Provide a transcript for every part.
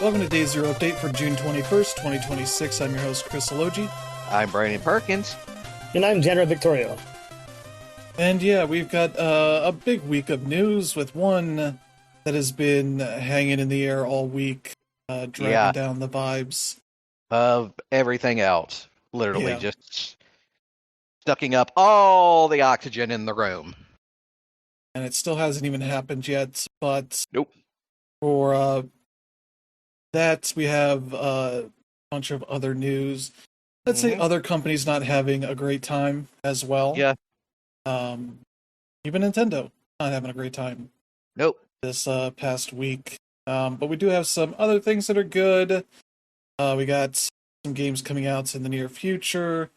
Welcome to Day Zero Update for June 21st, 2026. I'm your host, Chris Alogi. I'm Brandon Perkins. And I'm General Victorio. And yeah, we've got a big week of news with one that has been hanging in the air all week, dragging down the vibes. Of everything else. Literally Yeah. just sucking up all the oxygen in the room. And it still hasn't even happened yet, but Nope. for that, we have a bunch of other news. Let's say other companies not having a great time as well. Yeah. Even Nintendo not having a great time. Nope. This past week. But we do have some other things that are good. We got some games coming out in the near future,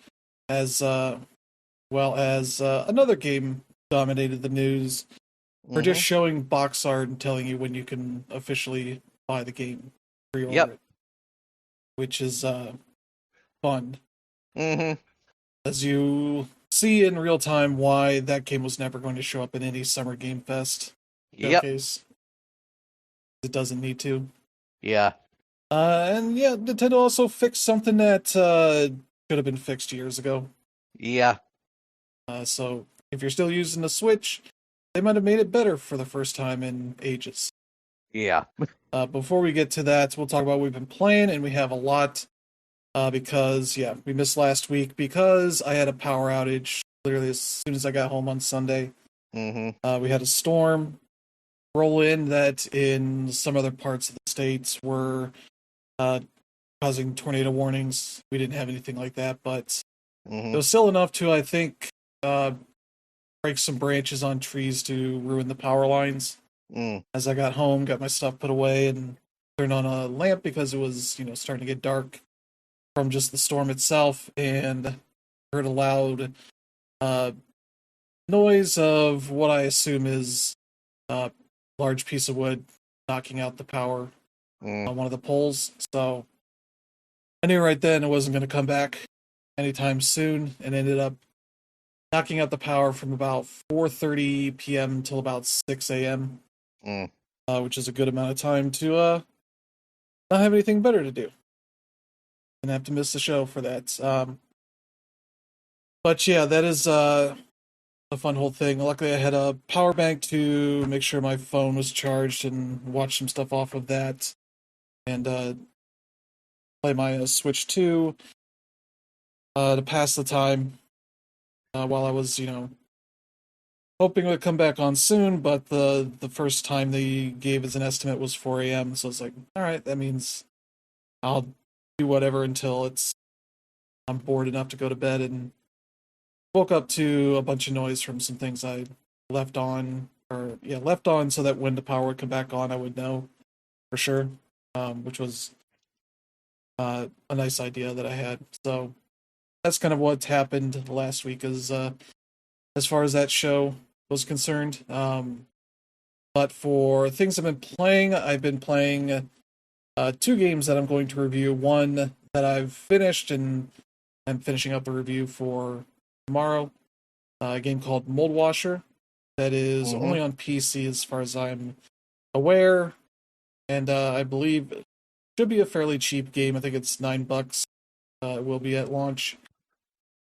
as well as another game dominated the news. We're just showing box art and telling you when you can officially buy the game, pre-order it, which is fun. As you see in real time why that game was never going to show up in any Summer Game Fest showcase. It doesn't need to. Yeah. And yeah, Nintendo also fixed something that should have been fixed years ago. Yeah. So if you're still using the Switch, they might have made it better for the first time in ages. Yeah. Before we get to that, we'll talk about what we've been playing, and we have a lot because, yeah, we missed last week because I had a power outage literally as soon as I got home on Sunday. We had a storm roll in that in some other parts of the states were causing tornado warnings. We didn't have anything like that, but it was still enough to, I think, break some branches on trees to ruin the power lines. As I got home, got my stuff put away, and turned on a lamp because it was, starting to get dark from just the storm itself, and heard a loud noise of what I assume is a large piece of wood knocking out the power on one of the poles. So I knew right then it wasn't going to come back anytime soon, and ended up knocking out the power from about 4:30 p.m. until about 6 a.m., which is a good amount of time to not have anything better to do and have to miss the show for that. But yeah, that is a fun whole thing. Luckily, I had a power bank to make sure my phone was charged and watch some stuff off of that, and play my Switch 2 to pass the time while I was, hoping it would come back on soon. But the first time they gave as an estimate was 4 a.m. So it's like, all right, that means I'll do whatever until I'm bored enough to go to bed, and woke up to a bunch of noise from some things I left on so that when the power would come back on, I would know for sure, which was a nice idea that I had. So that's kind of what's happened last week as far as that show was concerned. But for things I've been playing 2 games that I'm going to review. One that I've finished, and I'm finishing up the review for tomorrow. A game called Mold Washer that is only on PC as far as I'm aware, and I believe it should be a fairly cheap game. I think it's $9. It will be at launch,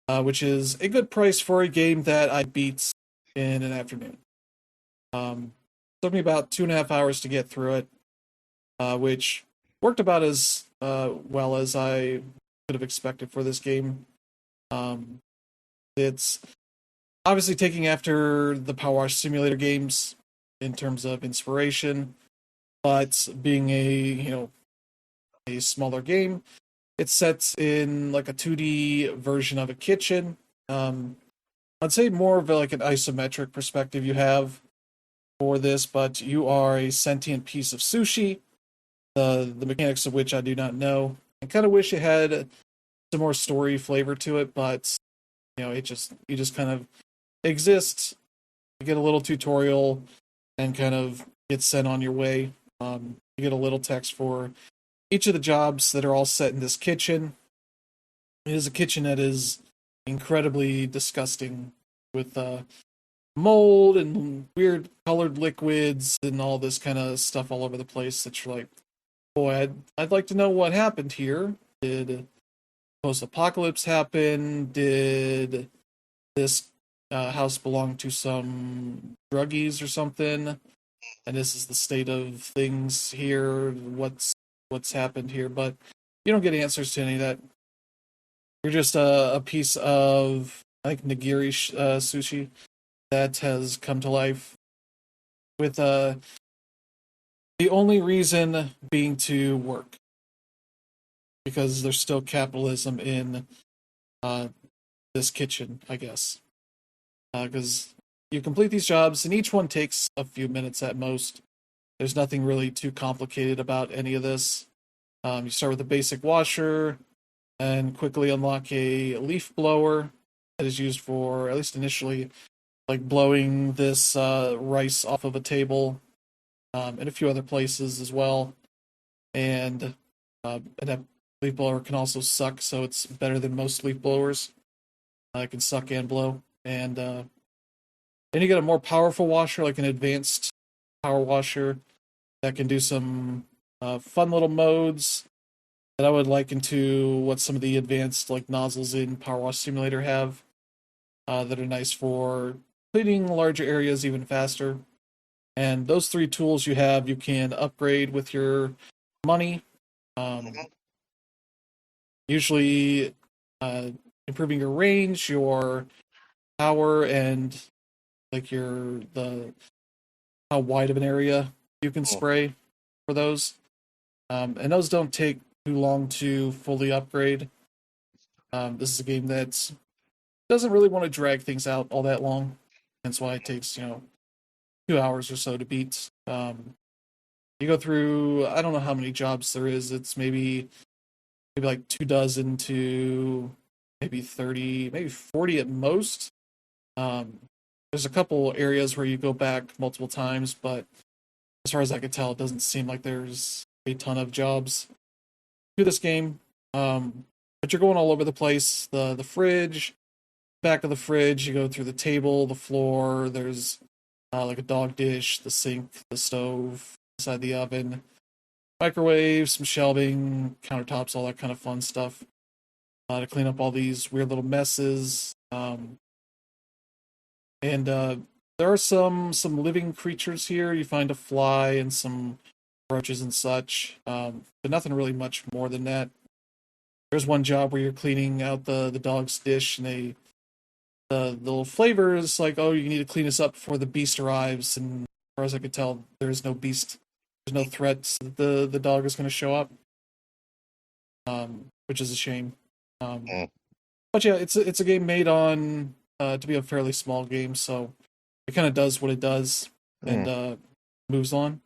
which is a good price for a game that I beat in an afternoon. Took me about 2.5 hours to get through it, which worked about as well as I could have expected for this game. It's obviously taking after the Power Wash Simulator games in terms of inspiration, but being a smaller game, it's set in like a 2D version of a kitchen. I'd say more of like an isometric perspective you have for this, but you are a sentient piece of sushi, the mechanics of which I do not know. I kind of wish it had some more story flavor to it, but you just kind of exist. You get a little tutorial and kind of get sent on your way. You get a little text for each of the jobs that are all set in this kitchen. It is a kitchen that is incredibly disgusting with mold and weird colored liquids and all this kind of stuff all over the place that you're like, boy, I'd like to know what happened here. Did post-apocalypse happen? Did this house belong to some druggies or something? And this is the state of things here. What's happened here? But you don't get answers to any of that. You're just a piece of, I think, nigiri sushi that has come to life with the only reason being to work, because there's still capitalism in this kitchen, I guess. Because you complete these jobs, and each one takes a few minutes at most. There's nothing really too complicated about any of this. You start with a basic washer, and quickly unlock a leaf blower that is used for, at least initially, like blowing this rice off of a table, and a few other places as well. And that leaf blower can also suck, so it's better than most leaf blowers. It can suck and blow. And then you get a more powerful washer, like an advanced power washer, that can do some fun little modes that I would liken to what some of the advanced like nozzles in Power Wash Simulator have, that are nice for cleaning larger areas even faster. And those three tools you can upgrade with your money. Usually improving your range, your power, and like the how wide of an area you can spray for those. And those don't take too long to fully upgrade. This is a game that doesn't really want to drag things out all that long. That's why it takes 2 hours or so to beat. You go through, I don't know how many jobs there is. It's maybe like 2 dozen to maybe 30, maybe 40 at most. There's a couple areas where you go back multiple times, but as far as I can tell, it doesn't seem like there's a ton of jobs to this game. But you're going all over the place. The fridge, back of the fridge, you go through the table, the floor. There's like a dog dish, the sink, the stove, inside the oven, microwave, some shelving, countertops, all that kind of fun stuff. To clean up all these weird little messes. And there are some living creatures here. You find a fly and some roaches and such, but nothing really much more than that. There's one job where you're cleaning out the dog's dish, and the little flavor is like, oh, you need to clean this up before the beast arrives. And as far as I could tell, there is no beast. There's no threat that the dog is going to show up, which is a shame. But yeah, it's a game made on to be a fairly small game, so it kind of does what it does and moves on.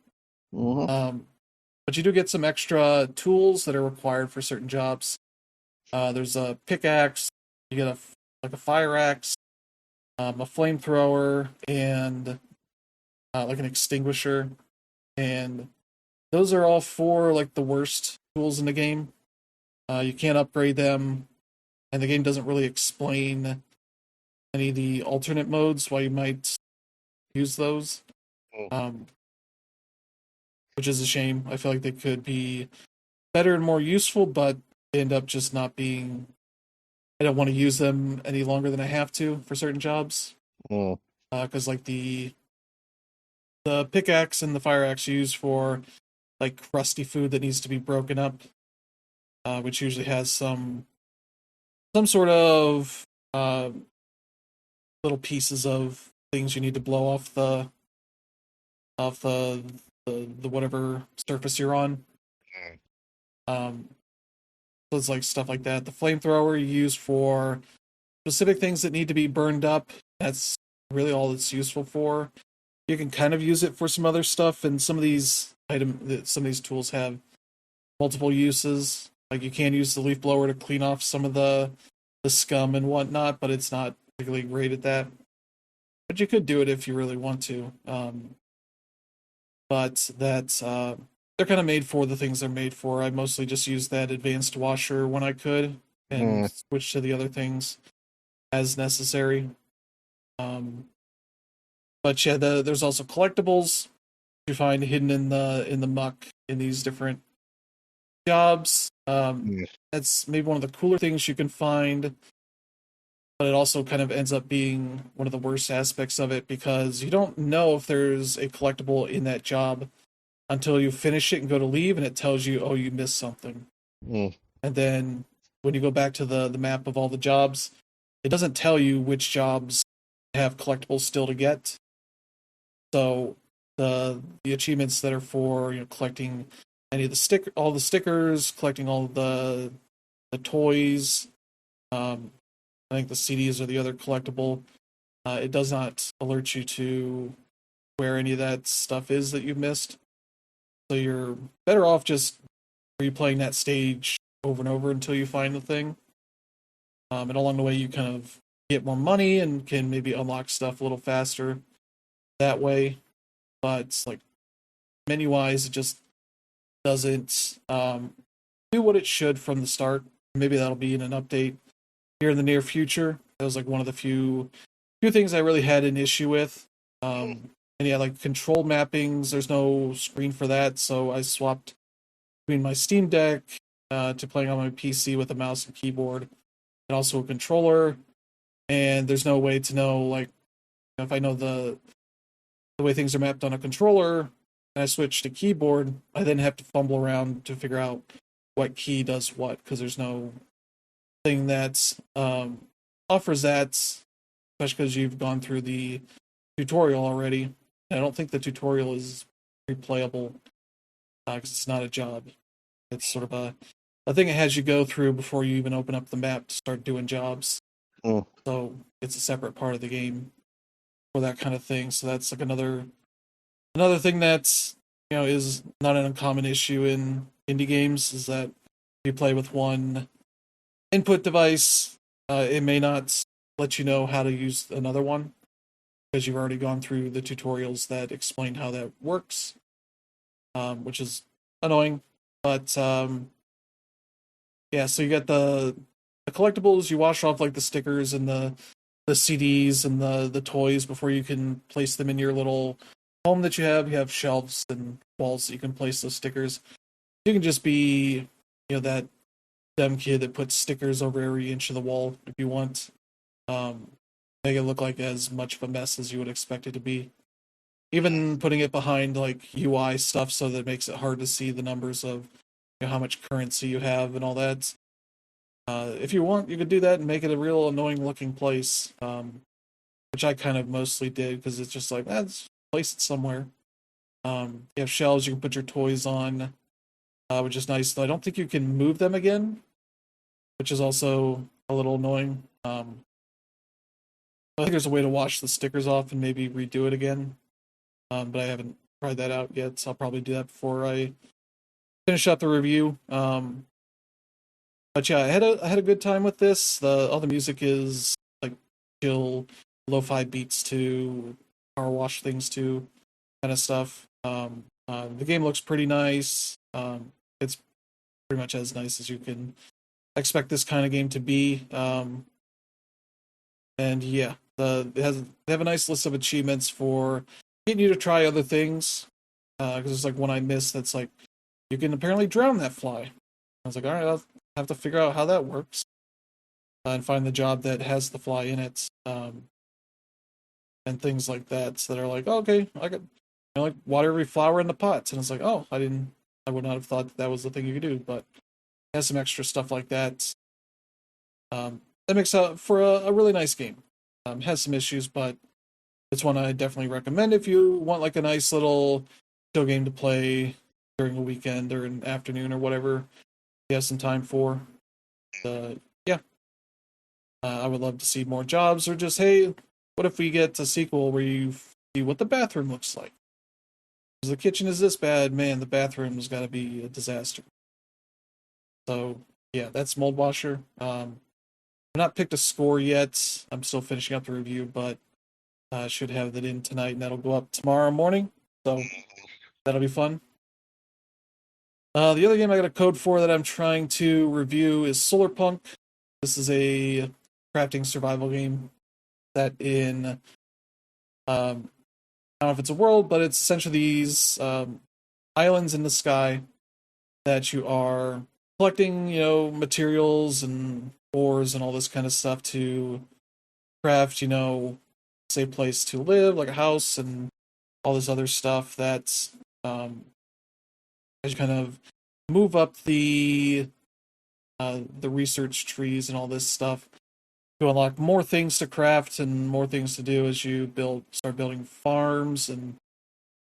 But you do get some extra tools that are required for certain jobs. There's a pickaxe, you get a fire axe, a flamethrower, and like an extinguisher, and those are all four like the worst tools in the game. You can't upgrade them, and the game doesn't really explain any of the alternate modes why you might use those, which is a shame. I feel like they could be better and more useful, but they end up just not being. I don't want to use them any longer than I have to for certain jobs, because like the pickaxe and the fire axe used for like crusty food that needs to be broken up, which usually has some sort of little pieces of things you need to blow off the whatever surface you're on. So it's like stuff like that. The flamethrower you use for specific things that need to be burned up. That's really all it's useful for. You can kind of use it for some other stuff, and some of these tools have multiple uses. Like you can use the leaf blower to clean off some of the scum and whatnot, but it's not particularly great at that. But you could do it if you really want to. But that's they're kind of made for the things they're made for. I mostly just use that advanced washer when I could, and switch to the other things as necessary. But yeah, there's also collectibles you find hidden in the muck in these different jobs. That's maybe one of the cooler things you can find, but it also kind of ends up being one of the worst aspects of it because you don't know if there's a collectible in that job until you finish it and go to leave, and it tells you, oh, you missed something. And then when you go back to the map of all the jobs, it doesn't tell you which jobs have collectibles still to get. So the achievements that are for collecting any of all the stickers, collecting all the toys, I think the CDs are the other collectible. It does not alert you to where any of that stuff is that you've missed. So you're better off just replaying that stage over and over until you find the thing. And along the way, you kind of get more money and can maybe unlock stuff a little faster that way. But like menu wise, it just doesn't do what it should from the start. Maybe that'll be in an update here in the near future. That was like one of the few things I really had an issue with. And yeah, like control mappings, there's no screen for that, so I swapped between my Steam Deck to playing on my PC with a mouse and keyboard, and also a controller. And there's no way to know, like, if I know the way things are mapped on a controller, and I switch to keyboard, I then have to fumble around to figure out what key does what, because there's no thing that offers that, especially because you've gone through the tutorial already. And I don't think the tutorial is replayable because it's not a job. It's sort of a thing it has you go through before you even open up the map to start doing jobs. So it's a separate part of the game for that kind of thing. So that's like another thing that's is not an uncommon issue in indie games, is that if you play with one input device, it may not let you know how to use another one because you've already gone through the tutorials that explain how that works, which is annoying. But yeah, so you got the collectibles. You wash off like the stickers and the CDs and the toys before you can place them in your little home that you have. You have shelves and walls that you can place those stickers. You can just be that dumb kid that puts stickers over every inch of the wall if you want. Make it look like as much of a mess as you would expect it to be. Even putting it behind like UI stuff so that it makes it hard to see the numbers of how much currency you have and all that. If you want, you could do that and make it a real annoying looking place, which I kind of mostly did because it's just like, let's place it somewhere. You have shelves you can put your toys on, which is nice. I don't think you can move them again, which is also a little annoying. I think there's a way to wash the stickers off and maybe redo it again, but I haven't tried that out yet, so I'll probably do that before I finish up the review. But yeah, I had a good time with this. All the music is like chill, lo-fi beats to power wash things to kind of stuff. The game looks pretty nice. It's pretty much as nice as you can expect this kind of game to be. And yeah, they have a nice list of achievements for getting you to try other things. Because there's like one I missed that's like you can apparently drown that fly. I was like, all right, I'll have to figure out how that works and find the job that has the fly in it, and things like that. So they're like, oh, okay, I could like water every flower in the pots, and it's like, oh, I would not have thought that was the thing you could do, but it has some extra stuff like that. That makes up for a really nice game. Has some issues, but it's one I definitely recommend if you want like a nice little chill game to play during a weekend or an afternoon or whatever you have some time for. Yeah, I would love to see more jobs, or just hey, what if we get a sequel where you see what the bathroom looks like? Because the kitchen is this bad, man. The bathroom's got to be a disaster. So yeah, that's Mold Washer. I've not picked a score yet. I'm still finishing up the review, but I should have that in tonight, and that'll go up tomorrow morning. So that'll be fun. The other game I got a code for that I'm trying to review is Solarpunk. This is a crafting survival game set in I don't know if it's a world, but it's essentially these islands in the sky that you are collecting, materials and ores and all this kind of stuff to craft, safe place to live, like a house and all this other stuff that's as you kind of move up the research trees and all this stuff to unlock more things to craft and more things to do as you start building farms and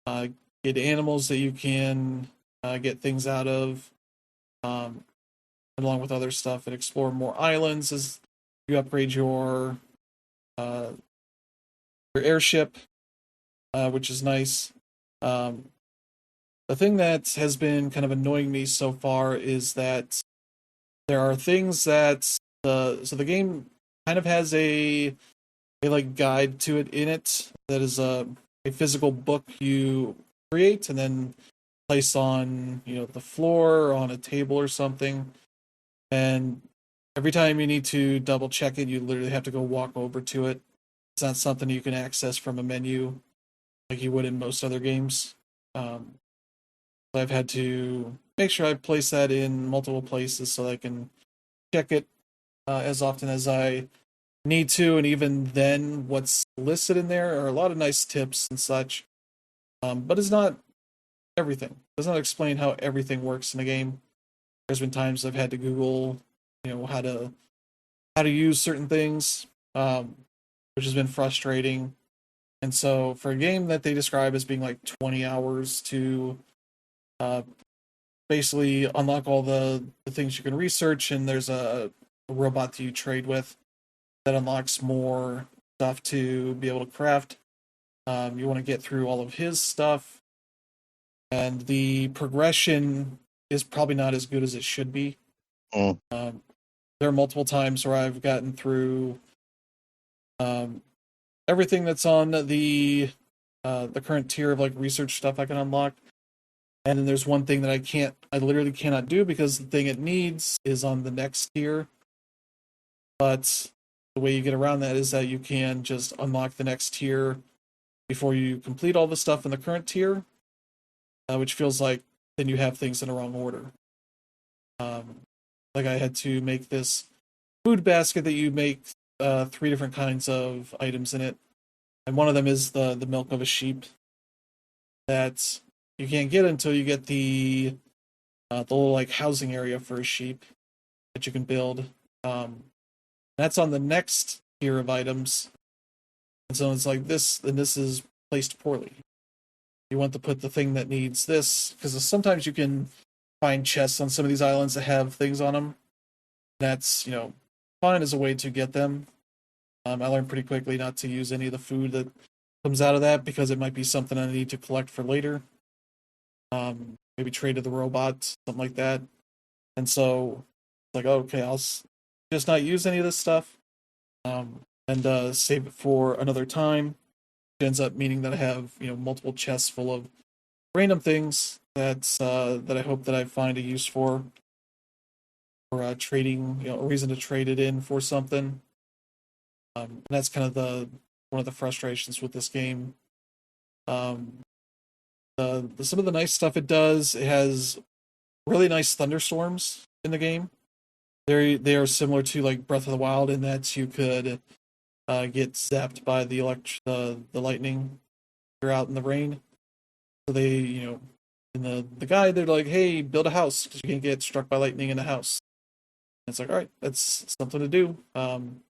uh, get animals that you can get things out of, um, along with other stuff, and explore more islands as you upgrade uh, your airship, which is nice. Um, the thing that has been kind of annoying me so far is that there are things that the game kind of has a like guide to it in it that is a physical book you create and then place on the floor or on a table or something, and every time you need to double check it you literally have to go walk over to it. It's not something you can access from a menu like you would in most other games. um, I've had to make sure I place that in multiple places so I can check it as often as I need to, and even then, what's listed in there are a lot of nice tips and such, but it's not everything. It does not explain how everything works in the game. There's been times I've had to Google, how to use certain things, which has been frustrating. And so, for a game that they describe as being like 20 hours to uh, basically unlock all the things you can research, and there's a robot that you trade with that unlocks more stuff to be able to craft. You want to get through all of his stuff, and the progression is probably not as good as it should be. There are multiple times where I've gotten through everything that's on the current tier of like research stuff I can unlock, and then there's one thing that I literally cannot do because the thing it needs is on the next tier. But the way you get around that is that you can just unlock the next tier before you complete all the stuff in the current tier, which feels like then you have things in the wrong order. Um, like I had to make this food basket that you make three different kinds of items in it, and one of them is the milk of a sheep that you can't get until you get the little like housing area for a sheep that you can build. That's on the next tier of items, and so it's like this, and this is placed poorly. You want to put the thing that needs this because sometimes you can find chests on some of these islands that have things on them. That's fine as a way to get them. I learned pretty quickly not to use any of the food that comes out of that because it might be something I need to collect for later. Maybe trade to the robot, something like that. And so, like, okay, I'll just not use any of this stuff, and save it for another time. It ends up meaning that I have multiple chests full of random things that I hope that I find a use for, or trading, a reason to trade it in for something. And that's kind of one of the frustrations with this game. Um, some of the nice stuff it does, it has really nice thunderstorms in the game. They are similar to like Breath of the Wild in that you could get zapped by the lightning. You're out in the rain, so they in the guide they're like, hey, build a house because you can't get struck by lightning in a house. And it's like, all right, that's something to do. And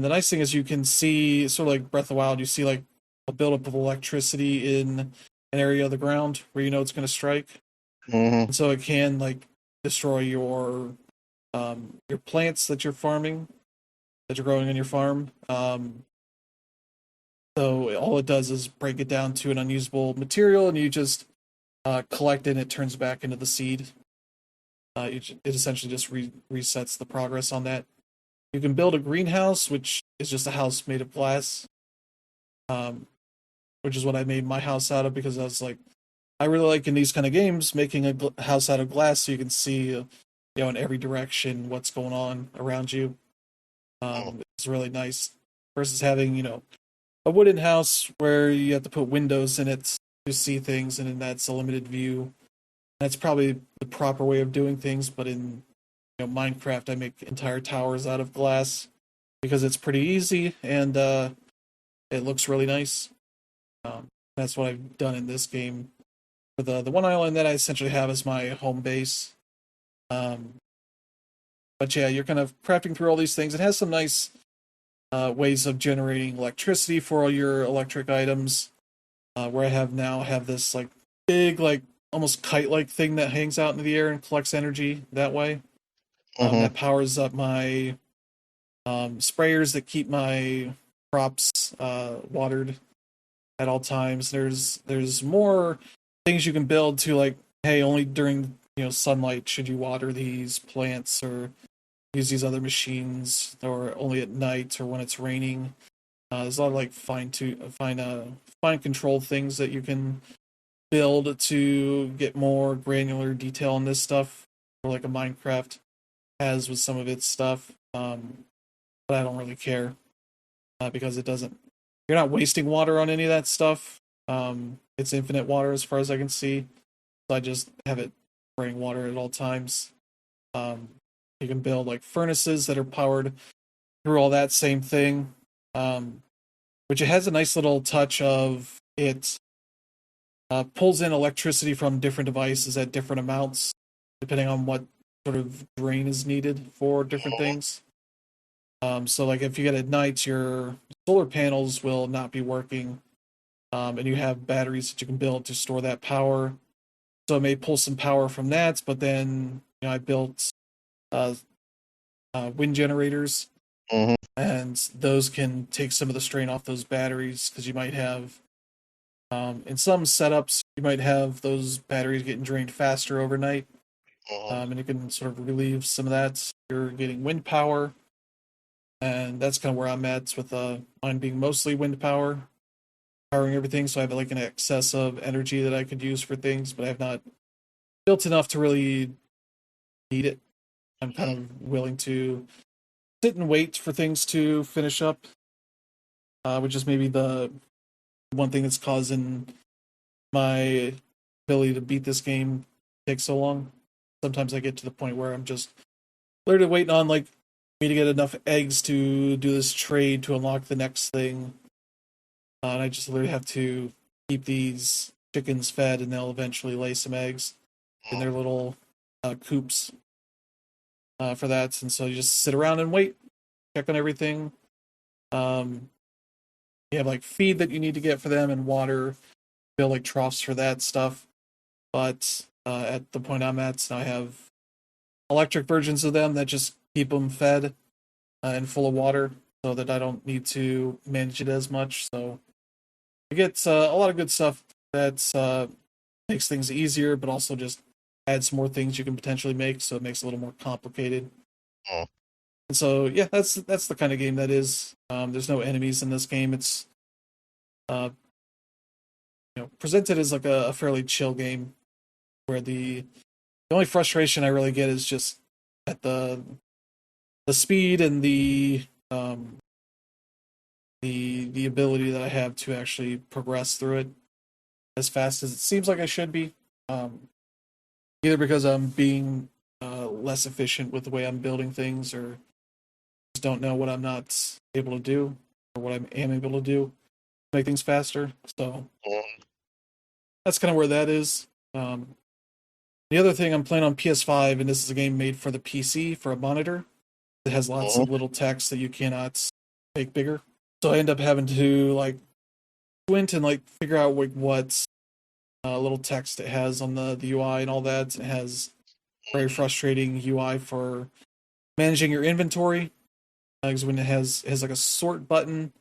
the nice thing is you can see, sort of like Breath of the Wild, you see like a buildup of electricity in an area of the ground where it's going to strike. And so it can like destroy your plants that you're farming, that you're growing on your farm. So all it does is break it down to an unusable material, and you just collect it, and it turns back into the seed. It essentially just resets the progress on that. You can build a greenhouse, which is just a house made of glass, which is what I made my house out of because I was like, I really like in these kind of games making a house out of glass so you can see, in every direction what's going on around you. It's really nice versus having, a wooden house where you have to put windows in it to see things, and then that's a limited view. That's probably the proper way of doing things, but in Minecraft, I make entire towers out of glass because it's pretty easy and it looks really nice. That's what I've done in this game. For the one island that I essentially have as my home base. Um, but yeah, you're kind of crafting through all these things. It has some nice ways of generating electricity for all your electric items. Where I have this like big, like almost kite-like thing that hangs out in the air and collects energy that way. That powers up my sprayers that keep my crops watered at all times. There's more things you can build to, like, hey, only during sunlight should you water these plants or use these other machines, or only at night or when it's raining. There's a lot of like fine controlled things that you can build to get more granular detail on this stuff, or like a Minecraft has with some of its stuff. But I don't really care because it doesn't. You're not wasting water on any of that stuff. It's infinite water as far as I can see. So I just have it spraying water at all times. You can build like furnaces that are powered through all that same thing, which it has a nice little touch of it pulls in electricity from different devices at different amounts, depending on what sort of drain is needed for different things. So like if you get at night, your solar panels will not be working, and you have batteries that you can build to store that power. So it may pull some power from that, but then I built uh, wind generators, and those can take some of the strain off those batteries because you might have, in some setups, you might have those batteries getting drained faster overnight, and you can sort of relieve some of that. You're getting wind power, and that's kind of where I'm at with mine being mostly wind power, powering everything. So I have like an excess of energy that I could use for things, but I have not built enough to really need it. I'm kind of willing to sit and wait for things to finish up, which is maybe the one thing that's causing my ability to beat this game take so long. Sometimes I get to the point where I'm just literally waiting on like me to get enough eggs to do this trade to unlock the next thing, and I just literally have to keep these chickens fed, and they'll eventually lay some eggs in their little coops for that. And so you just sit around and wait, check on everything. You have like feed that you need to get for them and water, build like troughs for that stuff. But at the point I'm at, I have electric versions of them that just keep them fed and full of water, so that I don't need to manage it as much. So it gets a lot of good stuff that makes things easier, but also just adds more things you can potentially make, so it makes it a little more complicated. And so yeah, that's the kind of game that is. There's no enemies in this game. It's presented as like a fairly chill game, where the only frustration I really get is just at the speed and the ability that I have to actually progress through it as fast as it seems like I should be. Either because I'm being less efficient with the way I'm building things, or just don't know what I'm not able to do, or what I am able to do to make things faster. So that's kind of where that is. The other thing, I'm playing on PS5, and this is a game made for the PC, for a monitor. It has lots of little text that you cannot make bigger. So I end up having to like squint and like figure out like what little text it has on the UI and all that. It has very frustrating UI for managing your inventory, because when it has like a sort button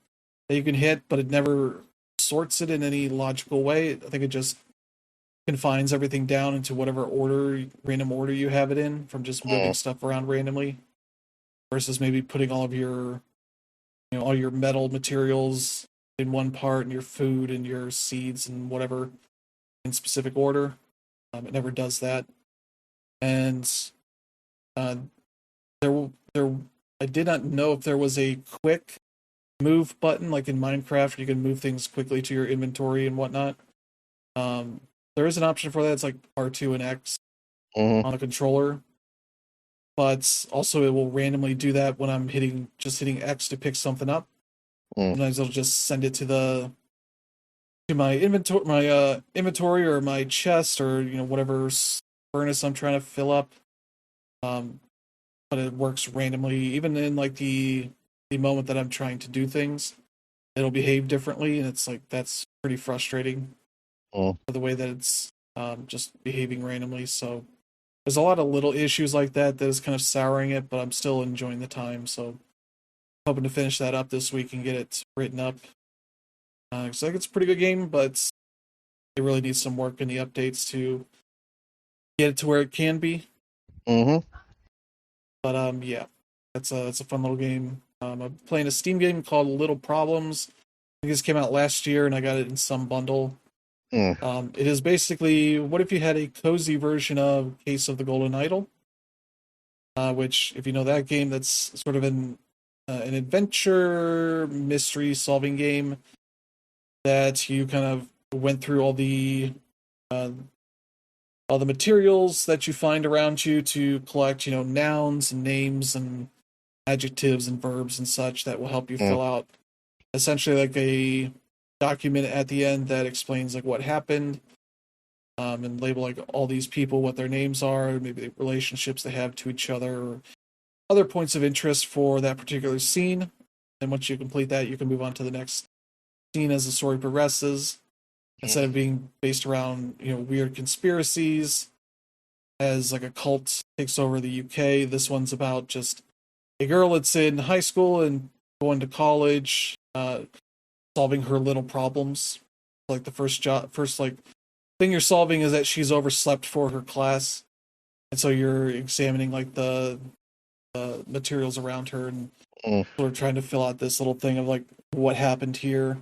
that you can hit, but it never sorts it in any logical way. I think it just confines everything down into whatever random order you have it in, from just moving stuff around randomly, versus maybe putting all of your all your metal materials in one part, and your food and your seeds and whatever in specific order. It never does that. And uh, there I did not know if there was a quick move button like in Minecraft. You can move things quickly to your inventory and whatnot. There there is an option for that. It's like R2 and X Mm-hmm. on a controller, but also it will randomly do that when I'm hitting X to pick something up. Sometimes it'll just send it to my inventory or my chest or whatever furnace I'm trying to fill up. But it works randomly, even in like the moment that I'm trying to do things, it'll behave differently, and it's like that's pretty frustrating for the way that it's just behaving randomly. So there's a lot of little issues like that is kind of souring it, but I'm still enjoying the time. So hoping to finish that up this week and get it written up. So I think it's a pretty good game, but it really needs some work in the updates to get it to where it can be. Mm-hmm. But yeah, that's a fun little game. I'm playing a Steam game called Little Problems. I think this came out last year, and I got it in some bundle. It is basically, what if you had a cozy version of Case of the Golden Idol? Which, if you know that game, that's sort of an adventure mystery solving game that you kind of went through all the materials that you find around you to collect, nouns and names and adjectives and verbs and such that will help you fill out essentially like a document at the end that explains like what happened, and label like all these people, what their names are, maybe the relationships they have to each other, or other points of interest for that particular scene. And once you complete that, you can move on to the next scene as the story progresses. Instead of being based around weird conspiracies as like a cult takes over the UK, this one's about just a girl that's in high school and going to college, solving her little problems. Like the first like thing you're solving is that she's overslept for her class, and so you're examining like the materials around her and sort of trying to fill out this little thing of like what happened here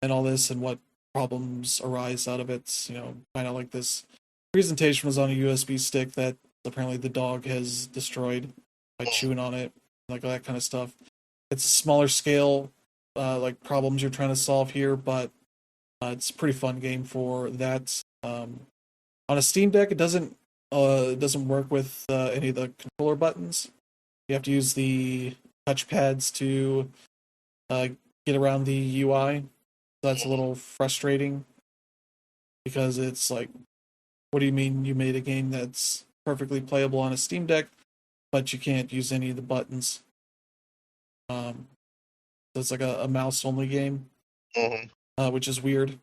and all this and what problems arise out of it. Kind of like this presentation was on a USB stick that apparently the dog has destroyed by chewing on it, like that kind of stuff. It's a smaller scale, like problems you're trying to solve here, but it's a pretty fun game for that. On a Steam Deck, it doesn't work with any of the controller buttons. You have to use the touchpads to get around the UI. That's a little frustrating because it's like, what do you mean you made a game that's perfectly playable on a Steam Deck, but you can't use any of the buttons? So it's like a mouse only game, which is weird.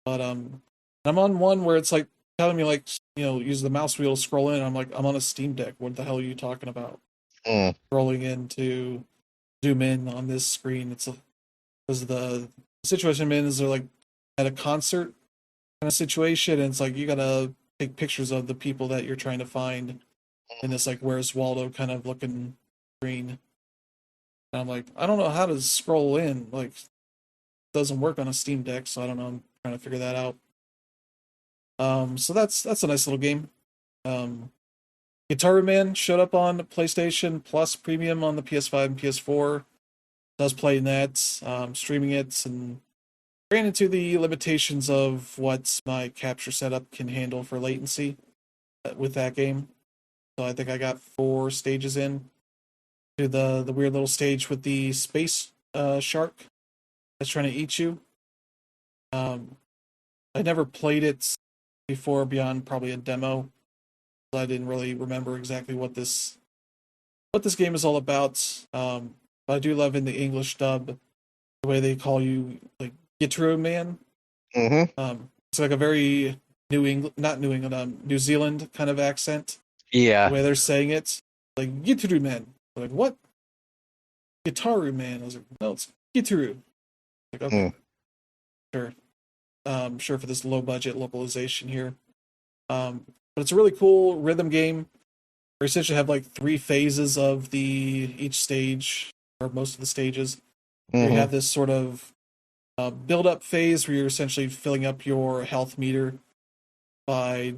But I'm on one where it's like telling me like use the mouse wheel to scroll in. And I'm like, I'm on a Steam Deck. What the hell are you talking about? Scrolling in to zoom in on this screen. Because the situation I'm in is they're like at a concert kind of situation, and it's like you gotta take pictures of the people that you're trying to find in this like Where's Waldo kind of looking screen. And I'm like, I don't know how to scroll in. Like, it doesn't work on a Steam Deck, so I don't know. I'm trying to figure that out. So that's a nice little game. Guitar Man showed up on PlayStation Plus Premium on the PS5 and PS4. I was playing that, streaming it, and ran into the limitations of what my capture setup can handle for latency with that game. So I think I got 4 stages in to the weird little stage with the space shark that's trying to eat you. I never played it before beyond probably a demo. So I didn't really remember exactly what this game is all about. But I do love in the English dub the way they call you like Guitar Man. It's like a very New Zealand kind of accent. Yeah. The way they're saying it, like Guitar Man. Like what? Guitar Man. I was like, no, it's Guitar. Like okay, sure. Sure for this low budget localization here. But it's a really cool rhythm game. We essentially have like 3 phases of each stage, or most of the stages. You have this sort of build up phase where you're essentially filling up your health meter by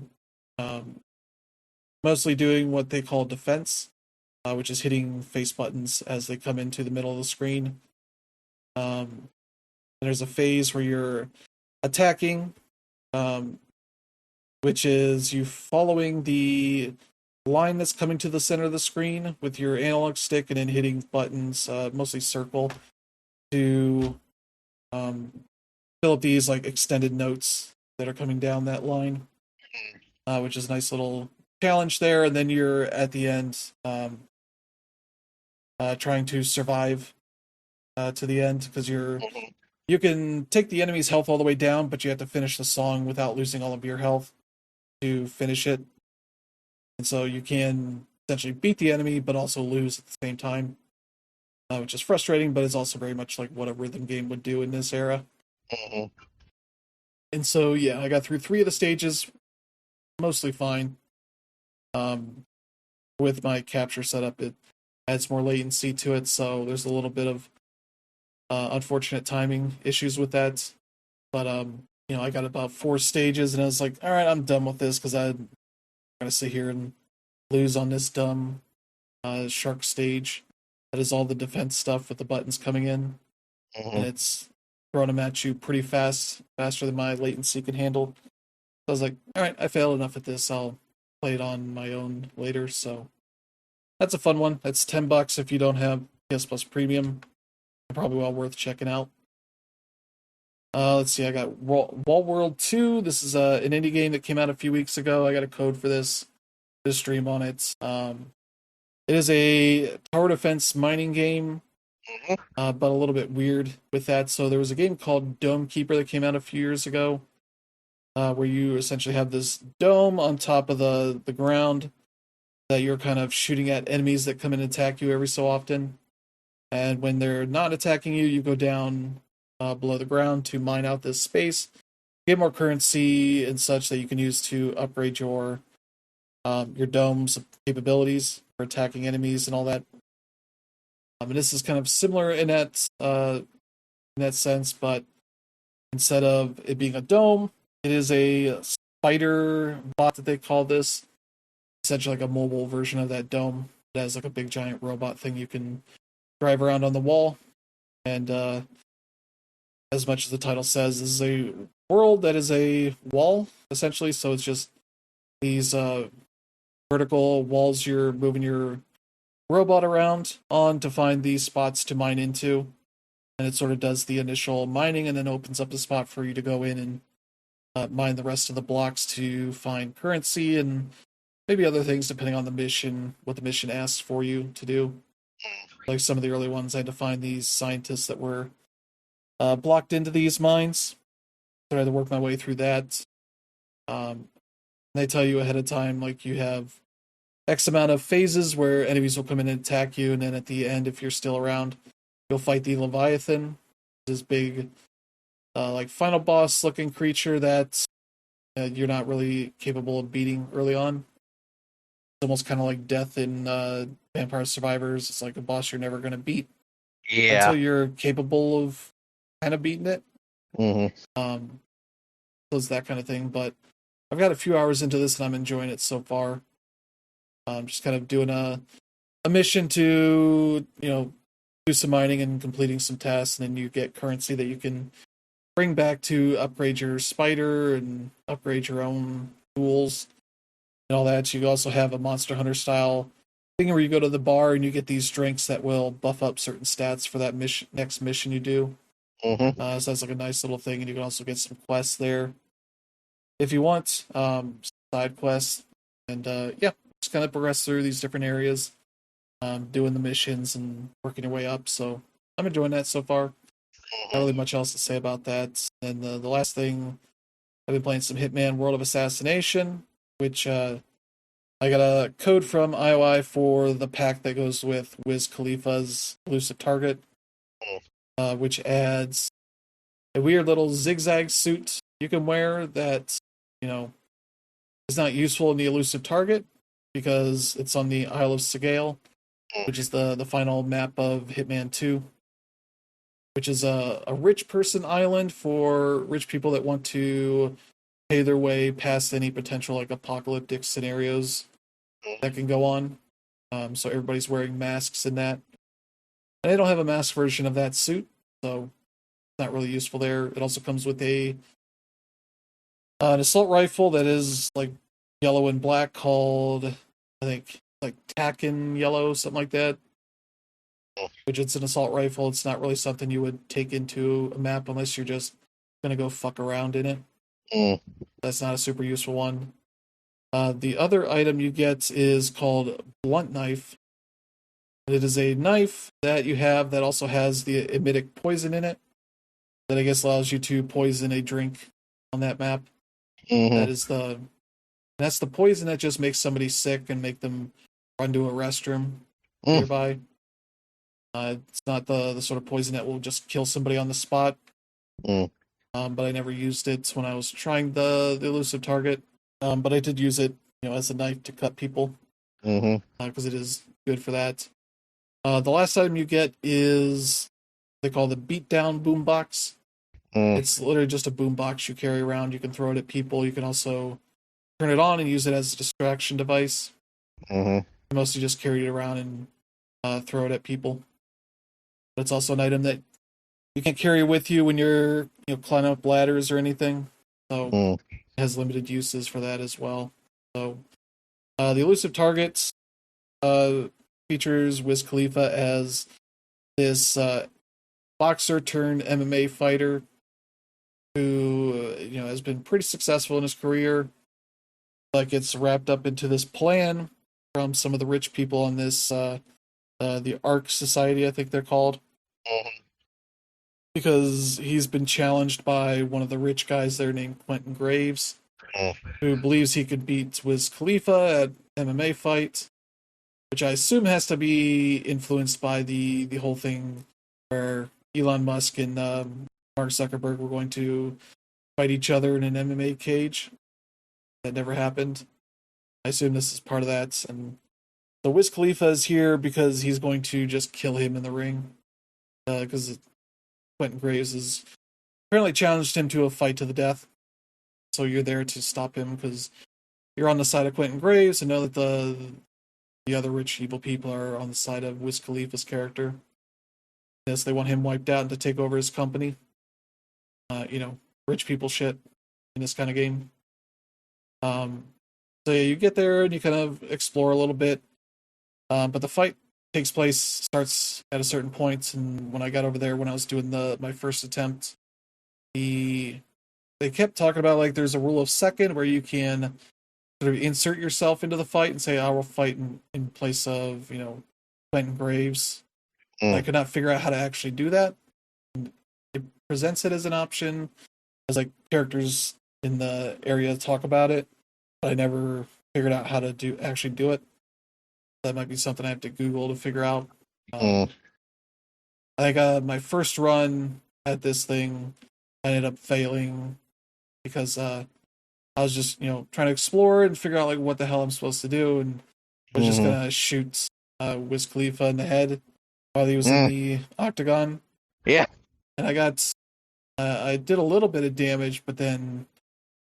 mostly doing what they call defense, which is hitting face buttons as they come into the middle of the screen. And there's a phase where you're attacking, which is you following the line that's coming to the center of the screen with your analog stick and then hitting buttons, mostly circle, to fill up these like extended notes that are coming down that line, which is a nice little challenge there. And then you're at the end trying to survive to the end because you can take the enemy's health all the way down, but you have to finish the song without losing all of your health to finish it. And so you can essentially beat the enemy, but also lose at the same time, which is frustrating, but it's also very much like what a rhythm game would do in this era. And so, yeah, I got through 3 of the stages, mostly fine. With my capture setup, it adds more latency to it, so there's a little bit of unfortunate timing issues with that. But, I got about 4 stages, and I was like, all right, I'm done with this, because I'm going to sit here and lose on this dumb shark stage. That is all the defense stuff with the buttons coming in. And it's throwing them at you pretty fast, faster than my latency can handle. So I was like, all right, I failed enough at this. I'll play it on my own later. So that's a fun one. That's $10 if you don't have PS Plus Premium. Probably well worth checking out. Let's see, I got Wall World 2. This is an indie game that came out a few weeks ago. I got a code for this to stream on it. It is a tower defense mining game, but a little bit weird with that. So there was a game called Dome Keeper that came out a few years ago, where you essentially have this dome on top of the ground that you're kind of shooting at enemies that come and attack you every so often. And when they're not attacking you, you go down below the ground to mine out this space, get more currency and such that you can use to upgrade your dome's capabilities for attacking enemies and all that. And this is kind of similar in that sense, but instead of it being a dome, it is a spider bot that they call this. Essentially like a mobile version of that dome. It has like a big giant robot thing you can drive around on the wall. And as much as the title says, this is a world that is a wall, essentially. So it's just these vertical walls you're moving your robot around on to find these spots to mine into. And it sort of does the initial mining and then opens up a spot for you to go in and mine the rest of the blocks to find currency and maybe other things depending on the mission, what the mission asks for you to do. Like some of the early ones, I had to find these scientists that were blocked into these mines. So I had to work my way through that. They tell you ahead of time, like you have X amount of phases where enemies will come in and attack you, and then at the end, if you're still around, you'll fight the Leviathan, this big, like final boss looking creature that you're not really capable of beating early on. It's almost kind of like death in Vampire Survivors. It's like a boss you're never going to beat until you're capable of kind of beating it. So it's that kind of thing. But I've got a few hours into this and I'm enjoying it so far. Just kind of doing a mission to, do some mining and completing some tasks, and then you get currency that you can bring back to upgrade your spider and upgrade your own tools and all that. You also have a Monster Hunter style thing where you go to the bar and you get these drinks that will buff up certain stats for that next mission you do. So that's like a nice little thing, and you can also get some quests there if you want, side quests, and just kind of progress through these different areas, doing the missions and working your way up. So I'm enjoying that so far. Not really much else to say about that. And the last thing, I've been playing some Hitman World of Assassination, which I got a code from IOI for the pack that goes with Wiz Khalifa's Elusive Target, which adds a weird little zigzag suit you can wear that, is not useful in the Elusive Target because it's on the Isle of Sigale, which is the final map of Hitman 2, which is a rich person island for rich people that want to pay their way past any potential like apocalyptic scenarios that can go on. So everybody's wearing masks in that. And they don't have a mask version of that suit, so it's not really useful there. It also comes with a An assault rifle that is like yellow and black called, I think, like Tacken Yellow, something like that. Which it's an assault rifle. It's not really something you would take into a map unless you're just gonna go fuck around in it. That's not a super useful one. The other item you get is called Blunt Knife. It is a knife that you have that also has the emetic poison in it. That I guess allows you to poison a drink on that map. That's the poison that just makes somebody sick and make them run to a restroom nearby. It's not the sort of poison that will just kill somebody on the spot. But I never used it when I was trying the elusive target. But I did use it, as a knife to cut people. Because it is good for that. The last item you get is they call the beatdown boombox. It's literally just a boombox you carry around. You can throw it at people. You can also turn it on and use it as a distraction device. Mostly just carry it around and throw it at people. But it's also an item that you can't carry with you when you're climbing up ladders or anything. So it has limited uses for that as well. So the elusive target features Wiz Khalifa as this boxer turned MMA fighter who has been pretty successful in his career. Like it's wrapped up into this plan from some of the rich people on this the Ark Society, I think they're called. Because he's been challenged by one of the rich guys there named Quentin Graves, who believes he could beat Wiz Khalifa at MMA fight, which I assume has to be influenced by the whole thing where Elon Musk and Mark Zuckerberg were going to fight each other in an MMA cage. That never happened. I assume this is part of that. And so Wiz Khalifa is here because he's going to just kill him in the ring. Because Quentin Graves has apparently challenged him to a fight to the death. So you're there to stop him because you're on the side of Quentin Graves and know that the other rich evil people are on the side of Wiz Khalifa's character. Yes, they want him wiped out and to take over his company. Rich people shit in this kind of game. So yeah, you get there and you kind of explore a little bit. But the fight starts at a certain point, and when I got over there, when I was doing my first attempt, they kept talking about like there's a rule of second where you can sort of insert yourself into the fight and say I will fight in place of Quentin Graves. I could not figure out how to actually do that. And it presents it as an option as like characters in the area talk about it, but I never figured out how to actually do it. That might be something I have to Google to figure out. I think my first run at this thing, I ended up failing because I was just trying to explore and figure out like what the hell I'm supposed to do, and I was just gonna shoot Wiz Khalifa in the head while he was in the octagon. Yeah, and I did a little bit of damage, but then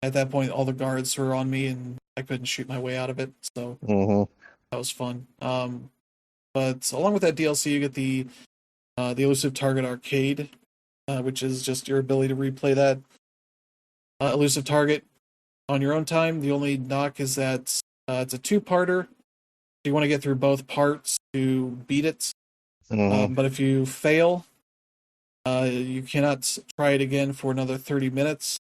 at that point all the guards were on me and I couldn't shoot my way out of it. So that was fun. But along with that DLC, you get the Elusive Target Arcade, which is just your ability to replay that Elusive Target on your own time. The only knock is that it's a two-parter. You want to get through both parts to beat it. But if you fail, you cannot try it again for another 30 minutes.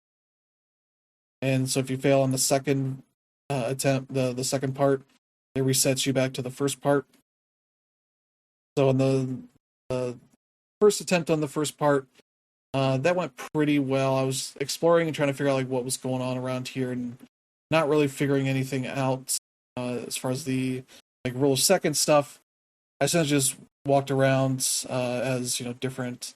And so if you fail on the second attempt, the second part, it resets you back to the first part. So on the first attempt on the first part, that went pretty well. I was exploring and trying to figure out like what was going on around here and not really figuring anything out as far as the like rule of second stuff. I essentially just walked around as different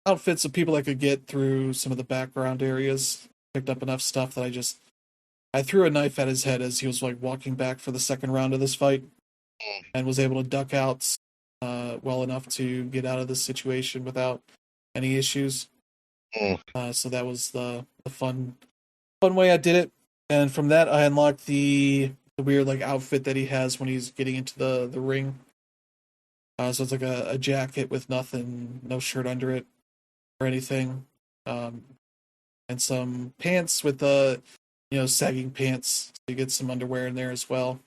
outfits of people I could get through some of the background areas. Picked up enough stuff that I threw a knife at his head as he was like walking back for the second round of this fight, and was able to duck out well enough to get out of this situation without any issues. So that was the fun way I did it. And from that, I unlocked the weird like outfit that he has when he's getting into the ring. So it's like a jacket with nothing, no shirt under it or anything. and some pants with sagging pants. So you get some underwear in there as well.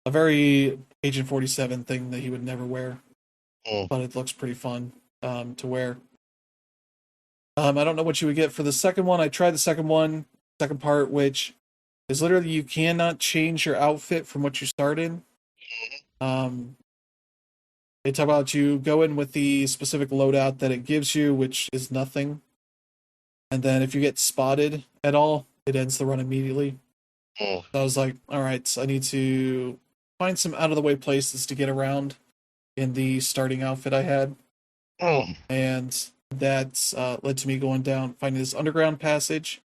A very Agent 47 thing that he would never wear, but it looks pretty fun to wear. I don't know what you would get for the second one. I tried the second part, which is literally you cannot change your outfit from what you start in. They talk about you go in with the specific loadout that it gives you, which is nothing. And then if you get spotted at all, it ends the run immediately. So I was like, all right, so I need to find some out of the way places to get around in the starting outfit I had. And that led to me going down, finding this underground passage.